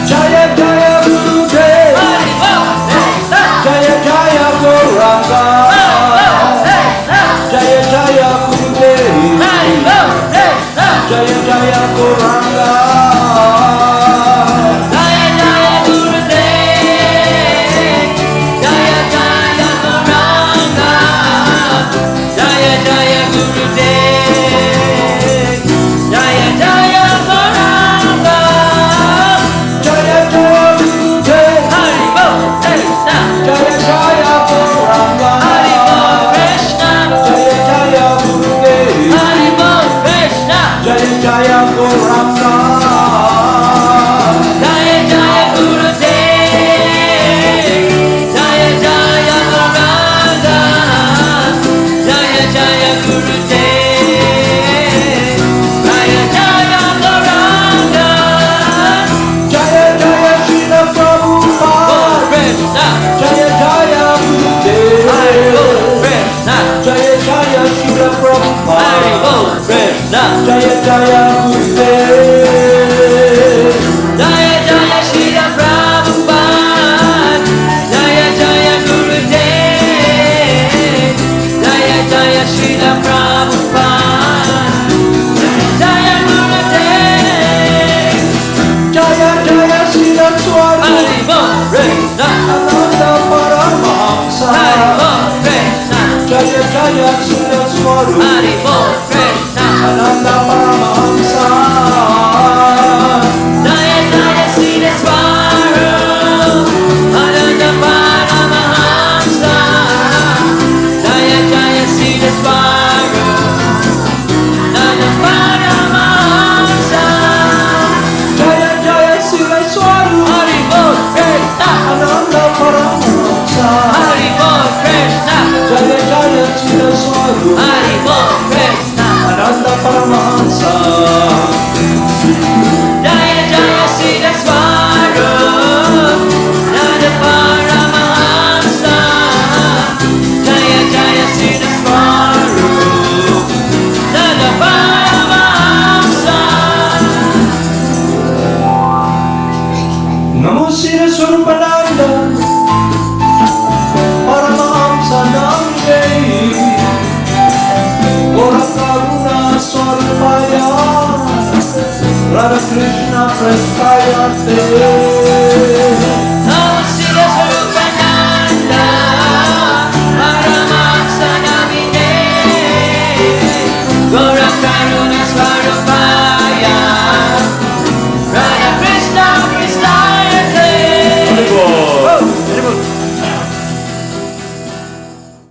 Jaya Jaya Gurudev Haribol Krishna Jaya Jaya Gauranga Haribol Krishna Jaya Jaya Gurudev Haribol Krishna Jaya Jaya Gauranga Jaya Jaya Gurudev Jaya Jaya Gauranga Jaya Jaya Gurudev Jaya Jaya Gauranga Jaya Jaya Gurudev Haribol Krishna Jaya Jaya Gauranga Haribol Krishna Jaya Jaya Gurudev Haribol Krishna Jaya Jaya Gauranga Jaya Jaya Gurudev Jaya Jaya Gauranga Jaya Jaya Gurudev Jaya Jaya Gauranga Jaya Jaya Srila Prabhupada Krishna Jaya Jaya Gurudev Haribol Krishna Jaya Jaya Srila Prabhupada Haribol Krishna Jaya Jaya Gurudev Jaya Jaya Srila Prabhupada Jaya Jaya Gurudev Jaya Jaya Srila Prabhupada Jaya Gurudev Jaya Jaya Srila Swami Haribol Krishna Ananda Paramahamsa Haribol Krishna Jaya Jaya Srila Swami Haribol Krishna Ananda Paramahamsa Jaya Jaya Srila Swarup Ananda Paramahamsa Jaya Jaya Srila Swarup Ananda Paramahamsa Jaya Jaya Srila Swami Haribol Krishna Ananda Paramahamsa Haribol Krishna Harimo Krishna Ananda Paramahansa Jaya Jaya Sita Swarup Nanda Paramahamsa Jaya Jaya Sita Swarup Nanda Paramahamsa Namo Sira Swarupananda Paramahamsa Nande Gora Karuna Swarupaya Radha Krishna Prestayate